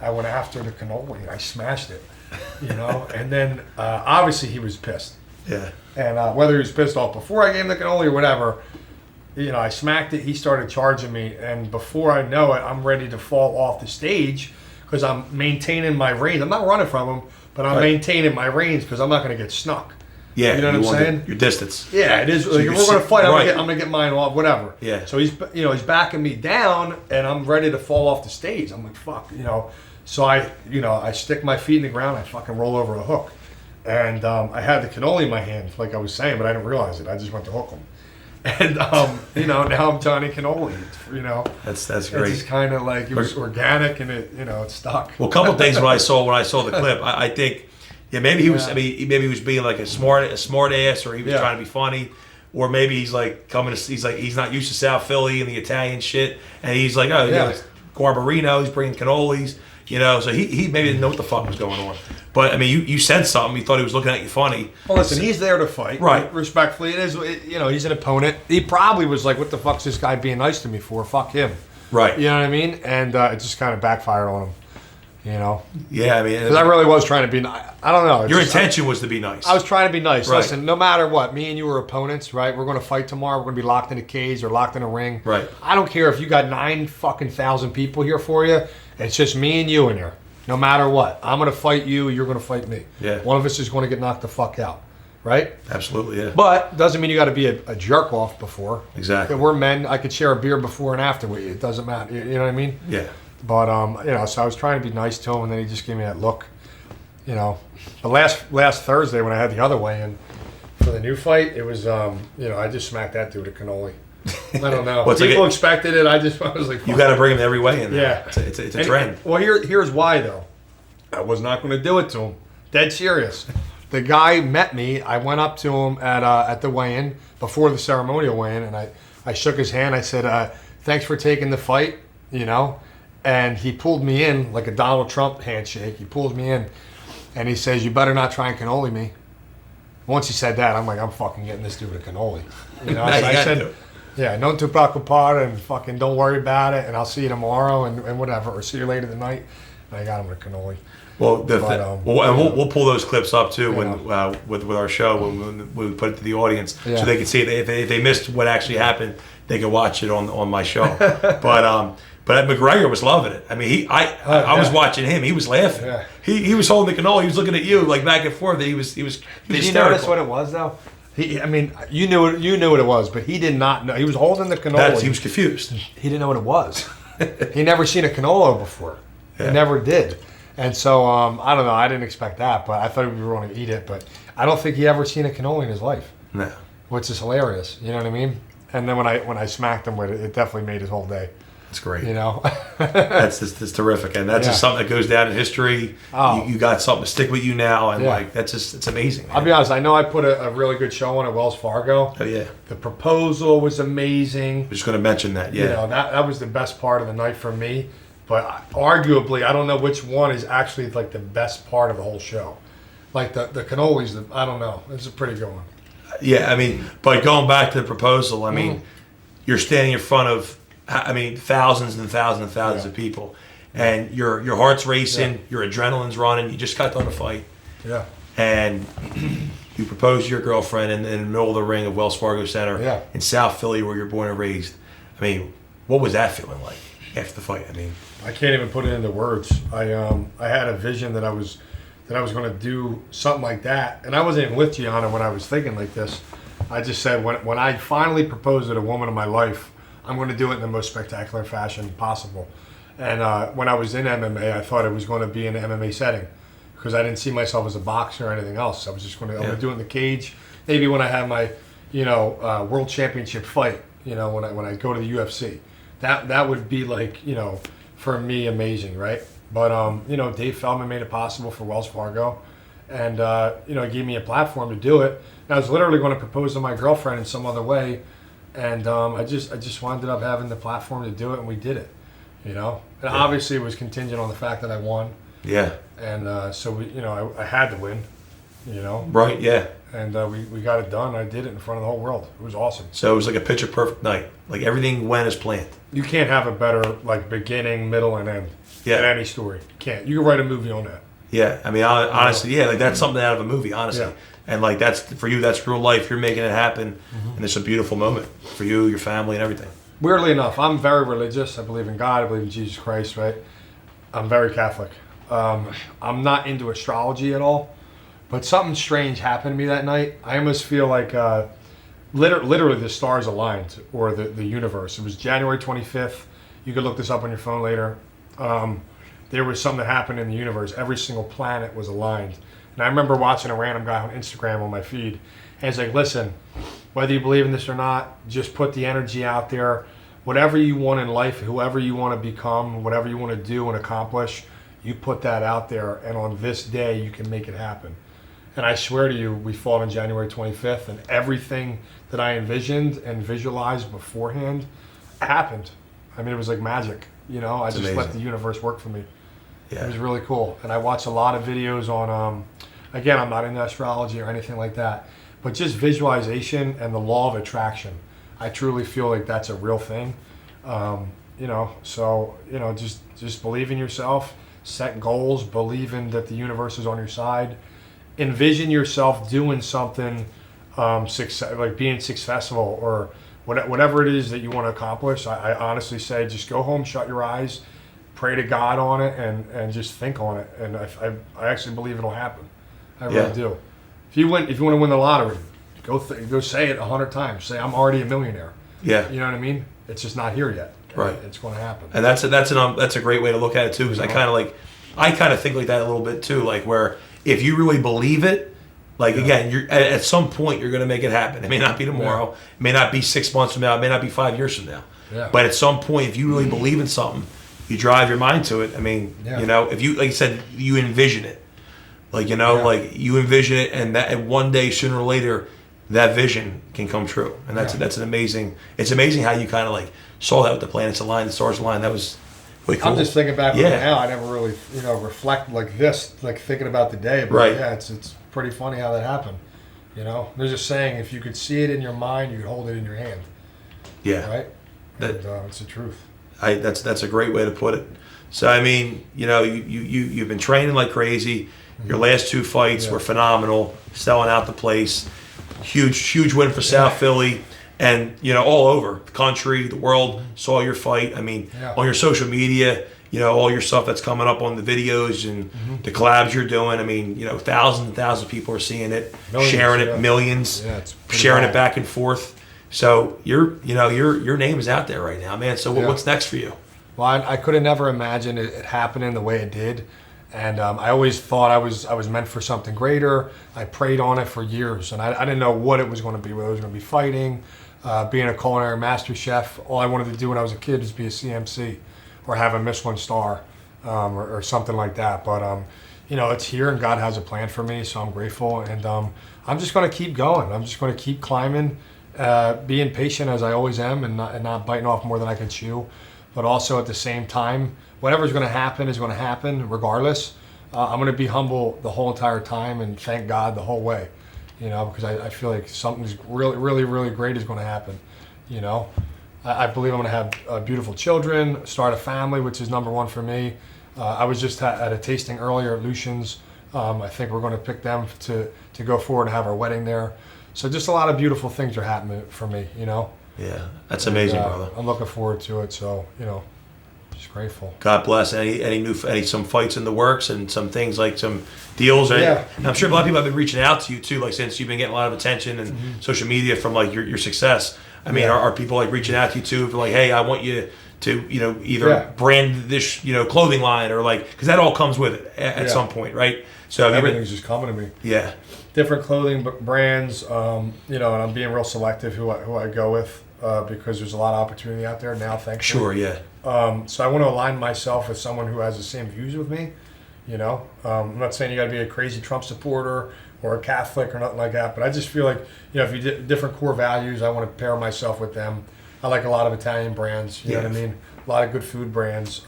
B: I went after the cannoli and I smashed it, And then obviously he was pissed.
A: Yeah.
B: And whether he was pissed off before I gave him the cannoli or whatever, I smacked it. He started charging me, and before I know it, I'm ready to fall off the stage because I'm maintaining my range. I'm not running from him, but I'm maintaining my range because I'm not going to get snuck.
A: Yeah,
B: you know what I'm saying?
A: Your distance.
B: Yeah, it is.
A: So
B: like, if we're going to fight,
A: right.
B: I'm going to get mine off, whatever.
A: Yeah.
B: So he's backing me down, and I'm ready to fall off the stage. I'm like, fuck, So I stick my feet in the ground. I fucking roll over a hook, and I had the cannoli in my hand, like I was saying, but I didn't realize it. I just went to hook him. And now I'm Johnny Cannoli.
A: That's
B: It's
A: great.
B: just kind of like it was organic and it stuck.
A: Well, a couple of things when I saw the clip, I think, yeah, maybe he was. I mean, maybe he was being like a smart ass, or he was trying to be funny, or maybe he's like he's not used to South Philly and the Italian shit, and he's like, oh, it's Garbarino, he's bringing cannolis, so he maybe didn't know what the fuck was going on. But I mean, you said something. You thought he was looking at you funny.
B: Well, listen, he's there to fight,
A: right?
B: Respectfully, he's an opponent. He probably was like, "What the fuck's this guy being nice to me for? Fuck him."
A: Right.
B: You know what I mean? And it just kind of backfired on him.
A: Yeah, I mean,
B: because I really was trying to be nice. I don't know.
A: Your intention was to be nice.
B: I was trying to be nice.
A: Right.
B: Listen, no matter what, me and you are opponents, right? We're going to fight tomorrow. We're going to be locked in a cage or locked in a ring.
A: Right.
B: I don't care if you got 9,000 people here for you. It's just me and you in here. No matter what, I'm going to fight you. You're going to fight me.
A: Yeah.
B: One of us is going to get knocked the fuck out. Right?
A: Absolutely, yeah.
B: But doesn't mean you got to be a jerk off before.
A: Exactly.
B: We're men. I could share a beer before and after with you. It doesn't matter. You know what I mean?
A: Yeah.
B: But so I was trying to be nice to him, and then he just gave me that look. But last Thursday when I had the other weigh-in for the new fight, it was I just smacked that dude at Cannoli. I don't know. People expected it. I was like,
A: you got to bring him every way in there.
B: Yeah.
A: It's a trend.
B: Well, here's why though. I was not going to do it to him. Dead serious. The guy met me. I went up to him at the weigh-in before the ceremonial weigh-in, and I shook his hand. I said, "Thanks for taking the fight," And he pulled me in like a Donald Trump handshake. He pulled me in, and he says, "You better not try and cannoli me." Once he said that, I'm like, I'm fucking getting this dude a cannoli. I said, "Yeah, non ti preoccupare, and fucking don't worry about it, and I'll see you tomorrow, and whatever, or see you later tonight." And I got him a cannoli.
A: Well, we'll pull those clips up too when with our show when we put it to the audience so they can see it. If they missed what actually happened, they can watch it on my show. But McGregor was loving it. I mean, I was watching him. He was laughing. Yeah. He was holding the cannoli. He was looking at you like back and forth. He was
B: Did you notice what it was though? You knew what it was, but he did not know. He was holding the cannoli.
A: He was confused.
B: He didn't know what it was. He never seen a cannolo before. Yeah. He never did. And so, I don't know. I didn't expect that, but I thought we were going to eat it. But I don't think he ever seen a cannoli in his life.
A: No.
B: Which is hilarious. You know what I mean? And then when I smacked him with it, it definitely made his whole day.
A: That's great.
B: That's
A: terrific, and that's just something that goes down in history. Oh. You got something to stick with you now, and it's amazing. Man.
B: I'll be honest. I know I put a really good show on at Wells Fargo.
A: Oh yeah.
B: The proposal was amazing.
A: I'm just going to mention that. Yeah.
B: That was the best part of the night for me. But arguably, I don't know which one is actually like the best part of the whole show. Like the cannolis, I don't know. It's a pretty good one.
A: Yeah, I mean, but going back to the proposal, I mean, you're standing in front of, thousands and thousands and thousands of people, and your heart's racing, your adrenaline's running. You just got done a fight, and you proposed to your girlfriend in the middle of the ring of Wells Fargo Center in South Philly, where you're born and raised. I mean, what was that feeling like after the fight? I mean,
B: I can't even put it into words. I had a vision that I was going to do something like that, and I wasn't even with Gianna when I was thinking like this. I just said when I finally propose to the woman of my life, I'm going to do it in the most spectacular fashion possible. And when I was in MMA, I thought it was going to be in an MMA setting because I didn't see myself as a boxer or anything else. I was just going to do it in the cage. Maybe when I have my world championship fight, when I go to the UFC, that would be like for me amazing, right? But Dave Feldman made it possible for Wells Fargo, and he gave me a platform to do it. And I was literally going to propose to my girlfriend in some other way, and I just wound up having the platform to do it, and we did it. And obviously it was contingent on the fact that I won.
A: Yeah.
B: And so we, I had to win.
A: Right. Yeah.
B: And we got it done. I did it in front of the whole world. It was awesome.
A: So it was like a picture perfect night. Like everything went as planned.
B: You can't have a better beginning, middle, and end. Yeah. In any story. You can't. You can write a movie on that.
A: Yeah. I mean, honestly, that's something out of a movie, honestly. Yeah. And that's for you, that's real life. You're making it happen. Mm-hmm. And it's a beautiful moment for you, your family, and everything.
B: Weirdly enough, I'm very religious. I believe in God. I believe in Jesus Christ, right? I'm very Catholic. I'm not into astrology at all. But something strange happened to me that night. I almost feel like literally the stars aligned, or the universe. It was January 25th. You could look this up on your phone later. There was something that happened in the universe. Every single planet was aligned. And I remember watching a random guy on Instagram on my feed. And he's like, listen, whether you believe in this or not, just put the energy out there. Whatever you want in life, whoever you want to become, whatever you want to do and accomplish, you put that out there, and on this day, you can make it happen. And I swear to you, we fought on January 25th, and everything that I envisioned and visualized beforehand happened. I mean, it was like magic. You know, I just
A: amazing.
B: let the universe work for me.
A: Yeah.
B: It was really cool. And I watched a lot of videos on, again, I'm not into astrology or anything like that, but just visualization and the law of attraction. I truly feel like that's a real thing. You know, so, you know, just believe in yourself, set goals, believe in that the universe is on your side. Envision yourself doing something, like being successful or whatever it is that you want to accomplish. I honestly say just go home, shut your eyes, pray to God on it, and just think on it. And I actually believe it'll happen. I really do. If you want to win the lottery, go say it 100 times. Say I'm already a millionaire.
A: Yeah.
B: You know what I mean? It's just not here yet.
A: Right.
B: It's going to happen.
A: And that's a great way to look at it too, because I kind of think like that a little bit too, like where if you really believe it, like again, you're at some point you're going to make it happen. It may not be tomorrow, it may not be 6 months from now, it may not be 5 years from now.
B: Yeah.
A: But at some point, if you really believe in something, you drive your mind to it. I mean, you know, if you, like you said, you envision it, like, you know, like you envision it, and that and one day, sooner or later, that vision can come true. And that's an amazing. It's amazing how you kind of like saw that with the planets aligned, the stars aligned. That was really cool.
B: I'm just thinking back right now. I never really, you know, reflect like this, like thinking about the day. But yeah, it's pretty funny how that happened. You know, there's a saying: if you could see it in your mind, you could hold it in your hand.
A: Yeah.
B: Right. It's the truth.
A: That's a great way to put it. So I mean, you know, you've been training like crazy. Your last 2 fights were phenomenal, selling out the place. Huge win for South Philly, and you know, all over the country, the world saw your fight. I mean, on your social media, you know, all your stuff that's coming up on the videos and the collabs you're doing. I mean, you know, thousands and thousands of people are seeing it, sharing it, millions, sharing it back and forth. So your name is out there right now, man. So what's next for you?
B: Well, I could have never imagined it happening the way it did. And I always thought I was meant for something greater. I prayed on it for years, and I didn't know what it was going to be, whether it was going to be fighting, being a culinary master chef. All I wanted to do when I was a kid was be a CMC or have a Michelin star or something like that. But, you know, it's here, and God has a plan for me, so I'm grateful. And I'm just going to keep going. I'm just going to keep climbing, being patient as I always am, and not biting off more than I can chew. But also at the same time, whatever's going to happen is going to happen regardless. I'm going to be humble the whole entire time and thank God the whole way, you know, because I feel like something's really great is going to happen, you know. I believe I'm going to have beautiful children, start a family, which is number one for me. I was just at a tasting earlier at Lucian's. I think we're going to pick them to go forward and have our wedding there. So just a lot of beautiful things are happening for me, you know.
A: Yeah, that's amazing, brother.
B: I'm looking forward to it. So, you know, just grateful.
A: God bless. Some fights in the works and some things like some deals. And I'm sure a lot of people have been reaching out to you too, like since you've been getting a lot of attention and social media from like your success. I mean, are people like reaching out to you too, for like, hey, I want you to, you know, either brand this, you know, clothing line or like, because that all comes with it at some point, right? So
B: everything's just coming to me.
A: Yeah.
B: Different clothing brands, you know, and I'm being real selective who I go with because there's a lot of opportunity out there now, thankfully.
A: Sure, yeah.
B: So I want to align myself with someone who has the same views with me, you know. I'm not saying you got to be a crazy Trump supporter or a Catholic or nothing like that, but I just feel like, you know, if you different core values, I want to pair myself with them. I like a lot of Italian brands, you know what I mean? A lot of good food brands.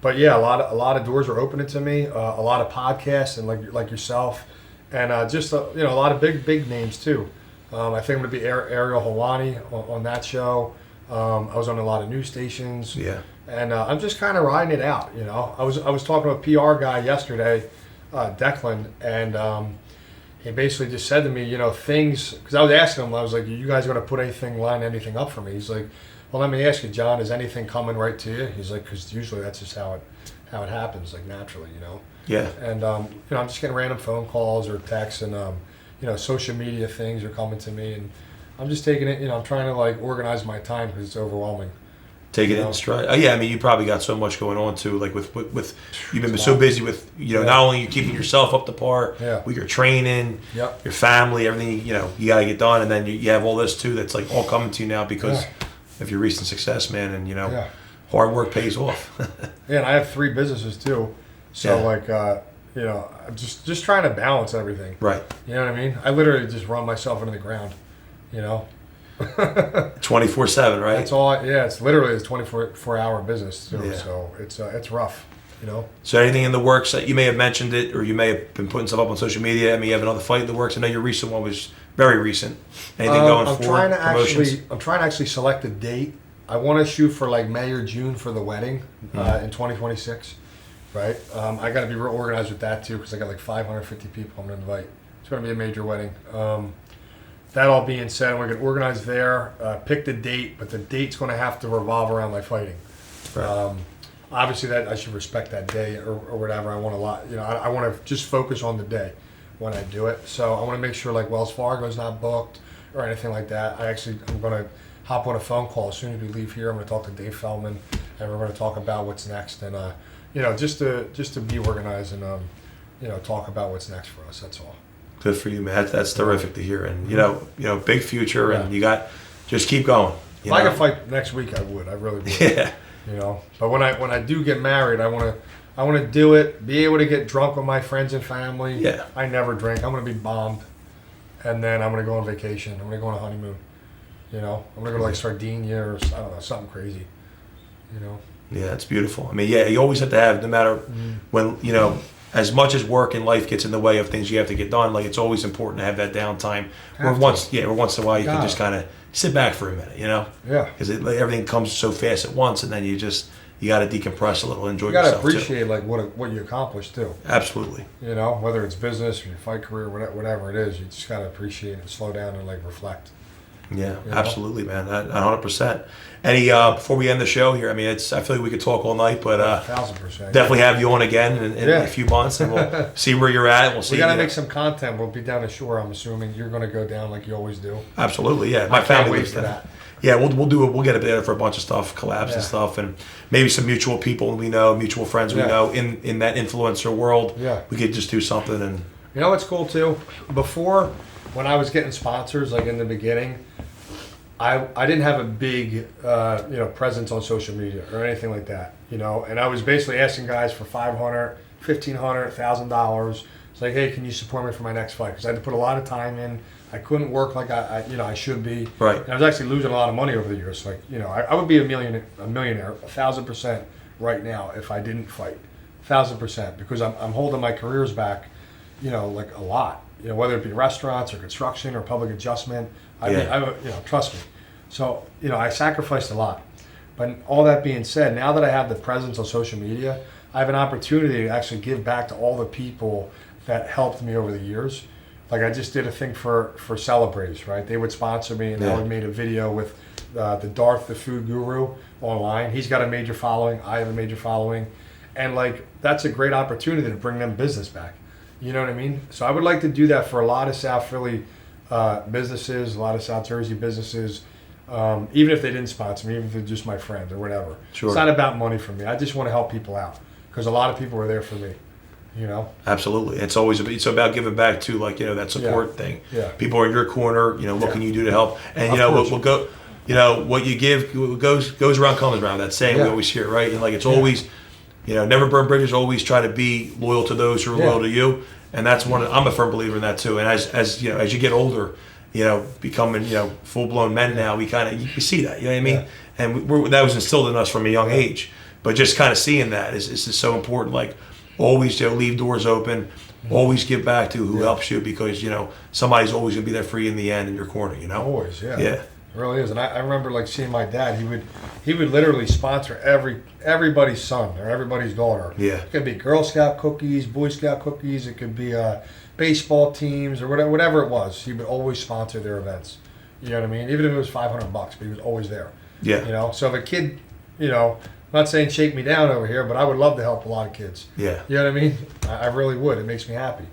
B: But yeah, a lot of doors are opening to me. A lot of podcasts and like yourself, and just you know, a lot of big names too. I think I'm going to be Ariel Helwani on that show. I was on a lot of news stations. Yeah. And I'm just kind of riding it out, you know. I was talking to a PR guy yesterday, Declan, and he basically just said to me, you know, things, because I was asking him, I was like, are you guys going to line anything up for me? He's like, well, let me ask you, John, is anything coming right to you? He's like, because usually that's just how it happens, like naturally, you know. Yeah. And you know, I'm just getting random phone calls or texts, and you know, social media things are coming to me, and I'm just taking it. You know, I'm trying to like organize my time because it's overwhelming.
A: Take it
B: You
A: in
B: know?
A: stride. Yeah, I mean, you probably got so much going on too. Like with you've been so busy with not only you keeping yourself up to par, with your training, your family, everything. You got to get done, and then you have all this too. That's like all coming to you now because of your recent success, man. And hard work pays off.
B: And I have 3 businesses too, so like I'm just trying to balance everything.
A: Right.
B: You know what I mean? I literally just run myself into the ground.
A: 24/7, right?
B: That's all. It's literally a 24-hour business too. So it's rough.
A: So anything in the works that you may have mentioned it, or you may have been putting stuff up on social media? I mean, you have another fight in the works. I know your recent one was very recent. Anything going forward?
B: I'm trying to actually select a date. I want to shoot for like May or June for the wedding in 2026. Right. I got to be real organized with that too because I got like 550 people I'm going to invite. It's going to be a major wedding. That all being said, I'm going to get organized there, pick the date, but the date's going to have to revolve around my fighting.
A: Right.
B: Obviously, that I should respect that day or whatever. I want a lot. I want to just focus on the day when I do it. So I want to make sure like Wells Fargo's not booked or anything like that. I'm going to hop on a phone call as soon as we leave here. I'm going to talk to Dave Feldman, and we're going to talk about what's next, and just to be organized and talk about what's next for us. That's all.
A: Good for you, man. That's terrific to hear. And big future, and you got just keep going.
B: If I could fight next week, I would. I really would.
A: Yeah.
B: But when I do get married, I want to do it. Be able to get drunk with my friends and family.
A: Yeah.
B: I never drink. I'm going to be bombed, and then I'm going to go on vacation. I'm going to go on a honeymoon. I'm going to go to like Sardinia or I don't know, something crazy.
A: Yeah, it's beautiful. I mean, you always have to have, no matter when as much as work and life gets in the way of things you have to get done, like it's always important to have that downtime. Or once in a while you can just kind of sit back for a minute, Yeah. Because everything comes so fast at once, and then you got to decompress a little, enjoy yourself.
B: You got to appreciate like what you accomplished too.
A: Absolutely.
B: Whether it's business or your fight career, whatever it is, you just got to appreciate it, slow down, and like reflect.
A: Yeah, absolutely, man. 100%. Any before we end the show here, I mean, I feel like we could talk all night, but
B: 1,000%.
A: definitely have you on again in a few months, and we'll see where you're at. We'll see.
B: We got to make some content. We'll be down the shore. I'm assuming you're going to go down like you always do.
A: Absolutely, yeah. My family lives there. Yeah, we'll do it. We'll get up there for a bunch of stuff, collabs and stuff, and maybe some mutual people we know, mutual friends we know in that influencer world. Yeah, we could just do something. And
B: what's cool too? Before, when I was getting sponsors, like in the beginning, I didn't have a big presence on social media or anything like that, and I was basically asking guys for $500, $1,500, $1,000. It's like, hey, can you support me for my next fight? Because I had to put a lot of time in. I couldn't work like I should be.
A: Right.
B: And I was actually losing a lot of money over the years. Like, I would be a millionaire, 1,000% right now if I didn't fight, 1,000%, because I'm holding my careers back, like a lot. Whether it be restaurants or construction or public adjustment. I trust me. So, I sacrificed a lot. But all that being said, now that I have the presence on social media, I have an opportunity to actually give back to all the people that helped me over the years. Like I just did a thing for Celebrates, right? They would sponsor me, and I would made a video with the Darth, the food guru, online. He's got a major following. I have a major following. And like, that's a great opportunity to bring them business back. You know what I mean? So I would like to do that for a lot of South Philly businesses, a lot of South Jersey businesses, even if they didn't sponsor me, even if they're just my friends or whatever. Sure. It's not about money for me. I just want to help people out because a lot of people are there for me.
A: Absolutely. It's about giving back to that support thing. Yeah. People are in your corner. What can you do to help? And we'll go. What you give goes around, comes around. That saying we always hear, right? And it's always, never burn bridges. Always try to be loyal to those who are loyal to you. And that's I'm a firm believer in that too. And as you get older, becoming full blown men now, we you see that. You know what I mean? Yeah. And that was instilled in us from a young age. But just kind of seeing that is just so important. Like always, leave doors open. Always give back to who helps you because somebody's always gonna be there for you in the end in your corner.
B: Always, yeah. It really is. And I remember seeing my dad. He would literally sponsor everybody's son or everybody's daughter. Yeah. It could be Girl Scout cookies, Boy Scout cookies. It could be baseball teams or whatever it was. He would always sponsor their events. You know what I mean? Even if it was $500, but he was always there. Yeah. So if a kid, I'm not saying shake me down over here, but I would love to help a lot of kids. Yeah. You know what I mean? I really would. It makes me happy.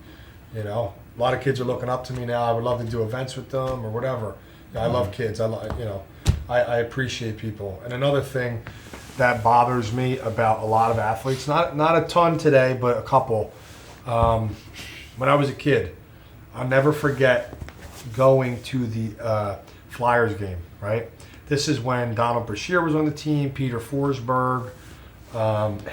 B: A lot of kids are looking up to me now. I would love to do events with them or whatever. I love kids. I appreciate people. And another thing that bothers me about a lot of athletes, not a ton today, but a couple. When I was a kid, I'll never forget going to the Flyers game, right? This is when Donald Brashear was on the team, Peter Forsberg,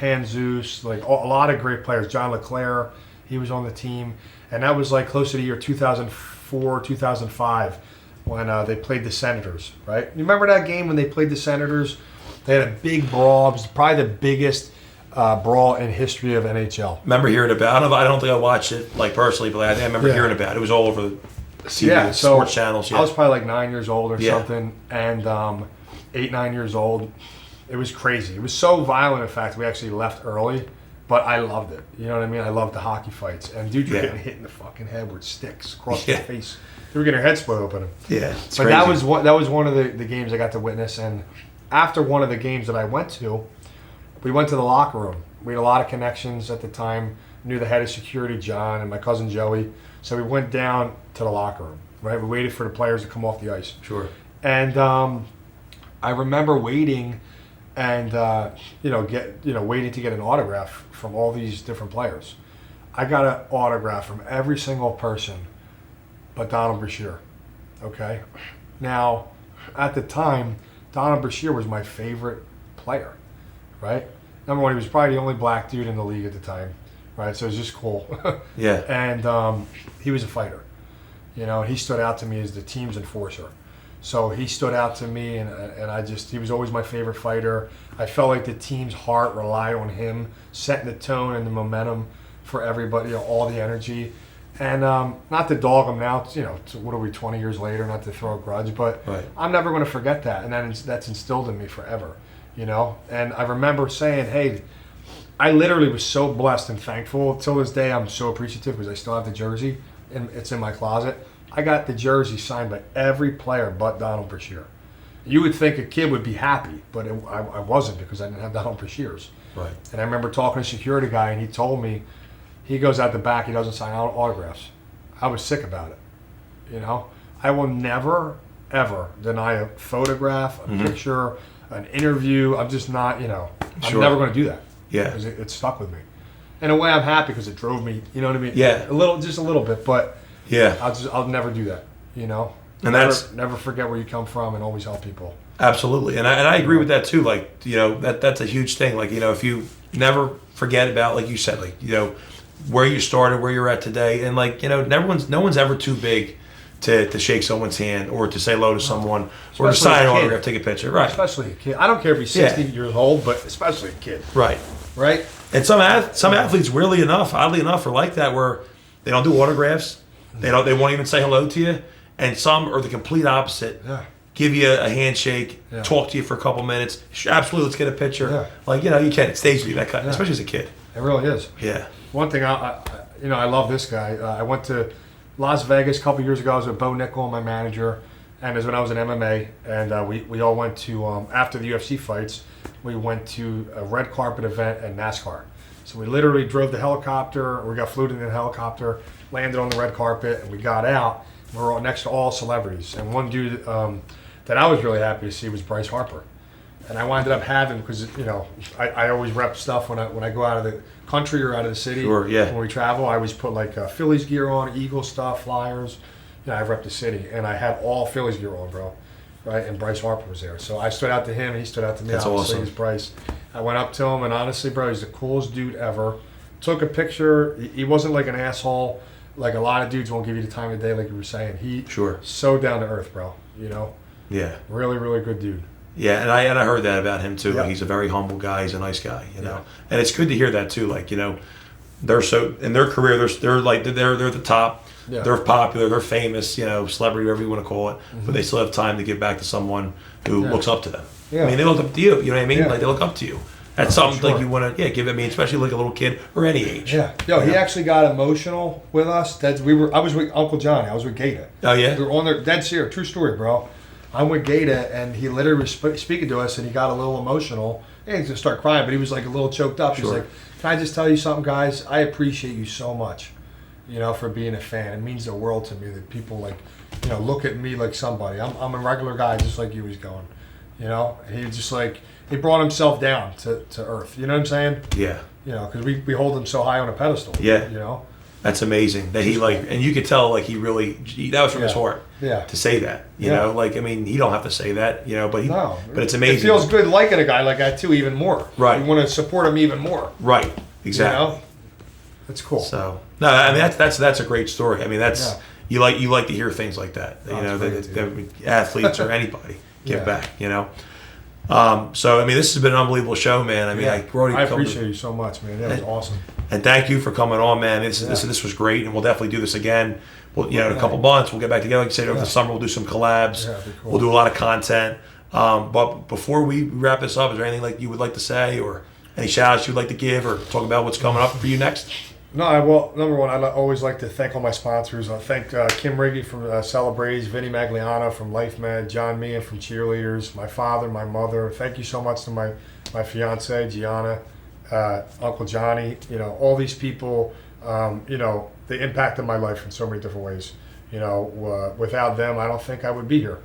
B: Jesus, like a lot of great players. John LeClaire, he was on the team. And that was like close to the year 2004, 2005 when they played the Senators, right? You remember that game when they played the Senators? They had a big brawl. It was probably the biggest brawl in history of NHL.
A: Remember hearing about it? I don't think I watched it like personally, but I remember hearing about it. It was all over the TV, sports channels. Yeah.
B: I was probably like 9 years old or something, and 8, 9 years old. It was crazy. It was so violent, in fact, we actually left early, but I loved it. You know what I mean? I loved the hockey fights. And dudes were getting hit in the fucking head with sticks across the face. They were getting their head split open.
A: Yeah,
B: but crazy. that was one of the games I got to witness. And after one of the games that I went to, we went to the locker room. We had a lot of connections at the time. Knew the head of security, John, and my cousin Joey. So we went down to the locker room, right? We waited for the players to come off the ice.
A: Sure.
B: And I remember waiting and waiting to get an autograph from all these different players. I got an autograph from every single person but Donald Brashear. Okay? Now, at the time, Donald Brashear was my favorite player, right? Number one, he was probably the only black dude in the league at the time, right? So it was just cool.
A: Yeah.
B: And he was a fighter. You know, he stood out to me as the team's enforcer. So he stood out to me, and he was always my favorite fighter. I felt like the team's heart relied on him, setting the tone and the momentum for everybody, you know, all the energy. And not to dog him now, you know, what are we, 20 years later, not to throw a grudge, but I'm never going to forget that. And that's instilled in me forever, you know. And I remember saying, hey, I literally was so blessed and thankful. Till this day, I'm so appreciative because I still have the jersey, and it's in my closet. I got the jersey signed by every player but Donald Brashear. You would think a kid would be happy, but I wasn't because I didn't have Donald Brashear's.
A: Right. And
B: I remember talking to a security guy, and he told me, he goes out the back, he doesn't sign autographs. I was sick about it. You know? I will never, ever deny a photograph, a picture, an interview. I'm just not, you know, I'm never going to do that.
A: Yeah.
B: Because it stuck with me. In a way, I'm happy because it drove me, you know what I mean?
A: Yeah.
B: Just a little bit, but
A: yeah,
B: I'll never do that, you know?
A: And
B: never forget where you come from and always help people.
A: Absolutely. And I agree with that too. Like, you know, that's a huge thing. Like, you know, if you never forget about, like you said, like, you know, where you started, where you're at today, and like, you know, no one's ever too big to shake someone's hand or to say hello to someone or to sign an autograph, take a picture. Right.
B: Especially a kid. I don't care if he's 60 years old, but especially a kid.
A: Right.
B: Right?
A: And some athletes, oddly enough, are like that, where they don't do autographs. They won't even say hello to you. And some are the complete opposite.
B: Yeah.
A: Give you a handshake, talk to you for a couple minutes. Absolutely, let's get a picture. Yeah. Like, you know, you can. It stays with you, that kind, especially as a kid.
B: It really is.
A: Yeah.
B: One thing, I love this guy. I went to Las Vegas a couple years ago. I was with Bareknuckle, my manager, and it was when I was in MMA. And we all went to, after the UFC fights, we went to a red carpet event at NASCAR. So we literally drove the helicopter, or we got flew in the helicopter, landed on the red carpet, and we got out. We were next to all celebrities. And one dude that I was really happy to see was Bryce Harper. And I wound up having, because, you know, I always rep stuff when I go out of the country or out of the city.
A: Sure, yeah.
B: When we travel, I always put like Phillies gear on, Eagle stuff, Flyers. You know, I rep the city. And I had all Phillies gear on, bro. Right? And Bryce Harper was there. So I stood out to him, and he stood out to me.
A: That's
B: obviously,
A: awesome.
B: He's Bryce. I went up to him, and honestly, bro, he's the coolest dude ever. Took a picture. He wasn't like an asshole. Like a lot of dudes won't give you the time of day, like you were saying. He so down to earth, bro. You know? Yeah. Really, really good dude.
A: Yeah, and I heard that about him too. Yep. Like, he's a very humble guy. He's a nice guy, you know. And it's good to hear that too. Like, you know, they're so in their career, they're the top. Yeah. They're popular. They're famous. You know, celebrity, whatever you want to call it. But they still have time to give back to someone who looks up to them. Yeah. I mean, they look up to you. You know what I mean? Yeah. Like, they look up to you. That's something like you want to give. I mean, especially like a little kid or any age. Yeah.
B: Yo, he actually got emotional with us. I was with Uncle Johnny. I was with Gata.
A: Oh yeah.
B: We were on there. Dead serious. True story, bro. I'm with Gata, and he literally was speaking to us, and he got a little emotional. He didn't just start crying, but he was like a little choked up. He's like, "Can I just tell you something, guys? I appreciate you so much, you know, for being a fan. It means the world to me that people like, you know, look at me like somebody. I'm a regular guy, just like you." He's going. You know, he just like he brought himself down to earth. You know what I'm saying?
A: Yeah.
B: You know, because we hold him so high on a pedestal.
A: Yeah.
B: You know,
A: that's amazing that he like, and you could tell like he really that was from his heart.
B: Yeah.
A: To say that, you know, like I mean, he don't have to say that, you know, but but it's amazing.
B: It feels good liking a guy like that too, even more.
A: Right.
B: You want to support him even more.
A: Right. Exactly.
B: You know? That's cool.
A: So no, I mean that's a great story. I mean that's you like to hear things like that. You know, that athletes or anybody give back. You know. So I mean, this has been an unbelievable show, man. I mean, I
B: appreciate you so much, man. That was awesome.
A: And thank you for coming on, man. This was great, and we'll definitely do this again. Well, you know, in a couple months, we'll get back together. Like you said, over the summer, we'll do some collabs.
B: Yeah, that'd be cool.
A: We'll do a lot of content. But before we wrap this up, is there anything like you would like to say, or any shout outs you'd like to give, or talk about what's coming up for you next?
B: No, well, number one, I always like to thank all my sponsors. I thank Kim Riggy from Celebrates, Vinny Magliano from Life Med, John Meehan from Cheerleaders, my father, my mother. Thank you so much to my fiance, Gianna, Uncle Johnny. You know, all these people, you know, they impacted my life in so many different ways. You know, without them, I don't think I would be here.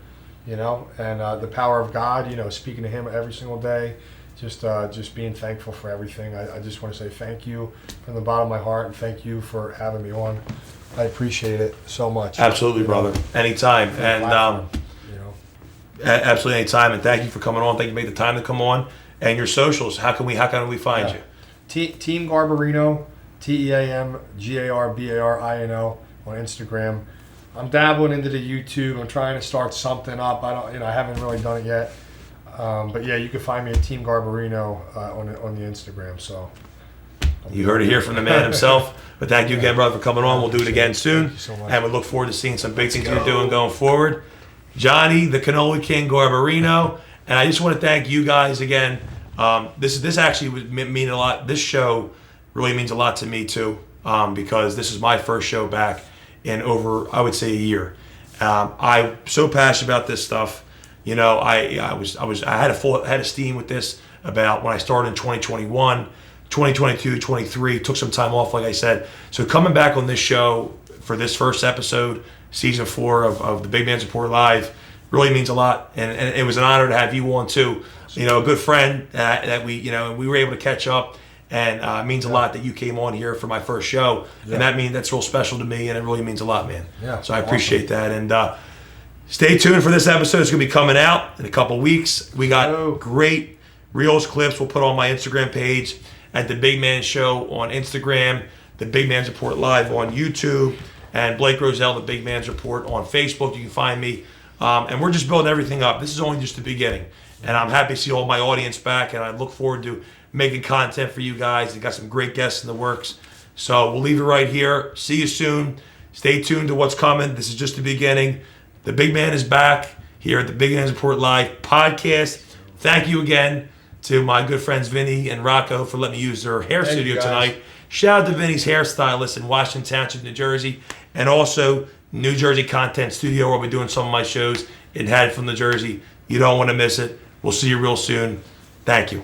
B: You know, and the power of God, you know, speaking to Him every single day. Just being thankful for everything. I just want to say thank you from the bottom of my heart, and thank you for having me on. I appreciate it so much.
A: Absolutely, brother. Anytime. And
B: you know,
A: absolutely anytime. And thank you for coming on. Thank you for making the time to come on. And your socials. How can we find you?
B: Team Garbarino, TeamGarbarino on Instagram. I'm dabbling into the YouTube. I'm trying to start something up. I haven't really done it yet. But yeah, you can find me at Team Garbarino on the Instagram. So
A: you heard it here from the man himself. But thank you again, brother, for coming on. We'll do it again soon.
B: Thank you so much.
A: And we look forward to seeing some big things you're doing going forward. Johnny, the Cannoli King Garbarino, and I just want to thank you guys again. This actually would mean a lot. This show really means a lot to me too, because this is my first show back in over, I would say, a year. I'm so passionate about this stuff. You know, I had a steam with this about when I started in 2021, 2022, 23, took some time off, like I said. So coming back on this show for this first episode, season 4 of the Big Man's Report Live, really means a lot. And it was an honor to have you on too. You know, a good friend that we were able to catch up, and it means a lot that you came on here for my first show. And that's real special to me, and it really means a lot, man.
B: Yeah.
A: So I appreciate that. And stay tuned for this episode. It's going to be coming out in a couple weeks. We got great Reels clips we'll put on my Instagram page at The Big Man Show on Instagram, The Big Man's Report Live on YouTube, and Blake Roselle, The Big Man's Report on Facebook. You can find me. And we're just building everything up. This is only just the beginning. And I'm happy to see all my audience back, and I look forward to making content for you guys. We got some great guests in the works. So we'll leave it right here. See you soon. Stay tuned to what's coming. This is just the beginning. The Big Man is back here at the Big Man's Report Live podcast. Thank you again to my good friends Vinny and Rocco for letting me use their hair studio tonight. Shout out to Vinny's hairstylist in Washington Township, New Jersey, and also New Jersey Content Studio, where I'll be doing some of my shows in Haddonfield, New Jersey. You don't want to miss it. We'll see you real soon. Thank you.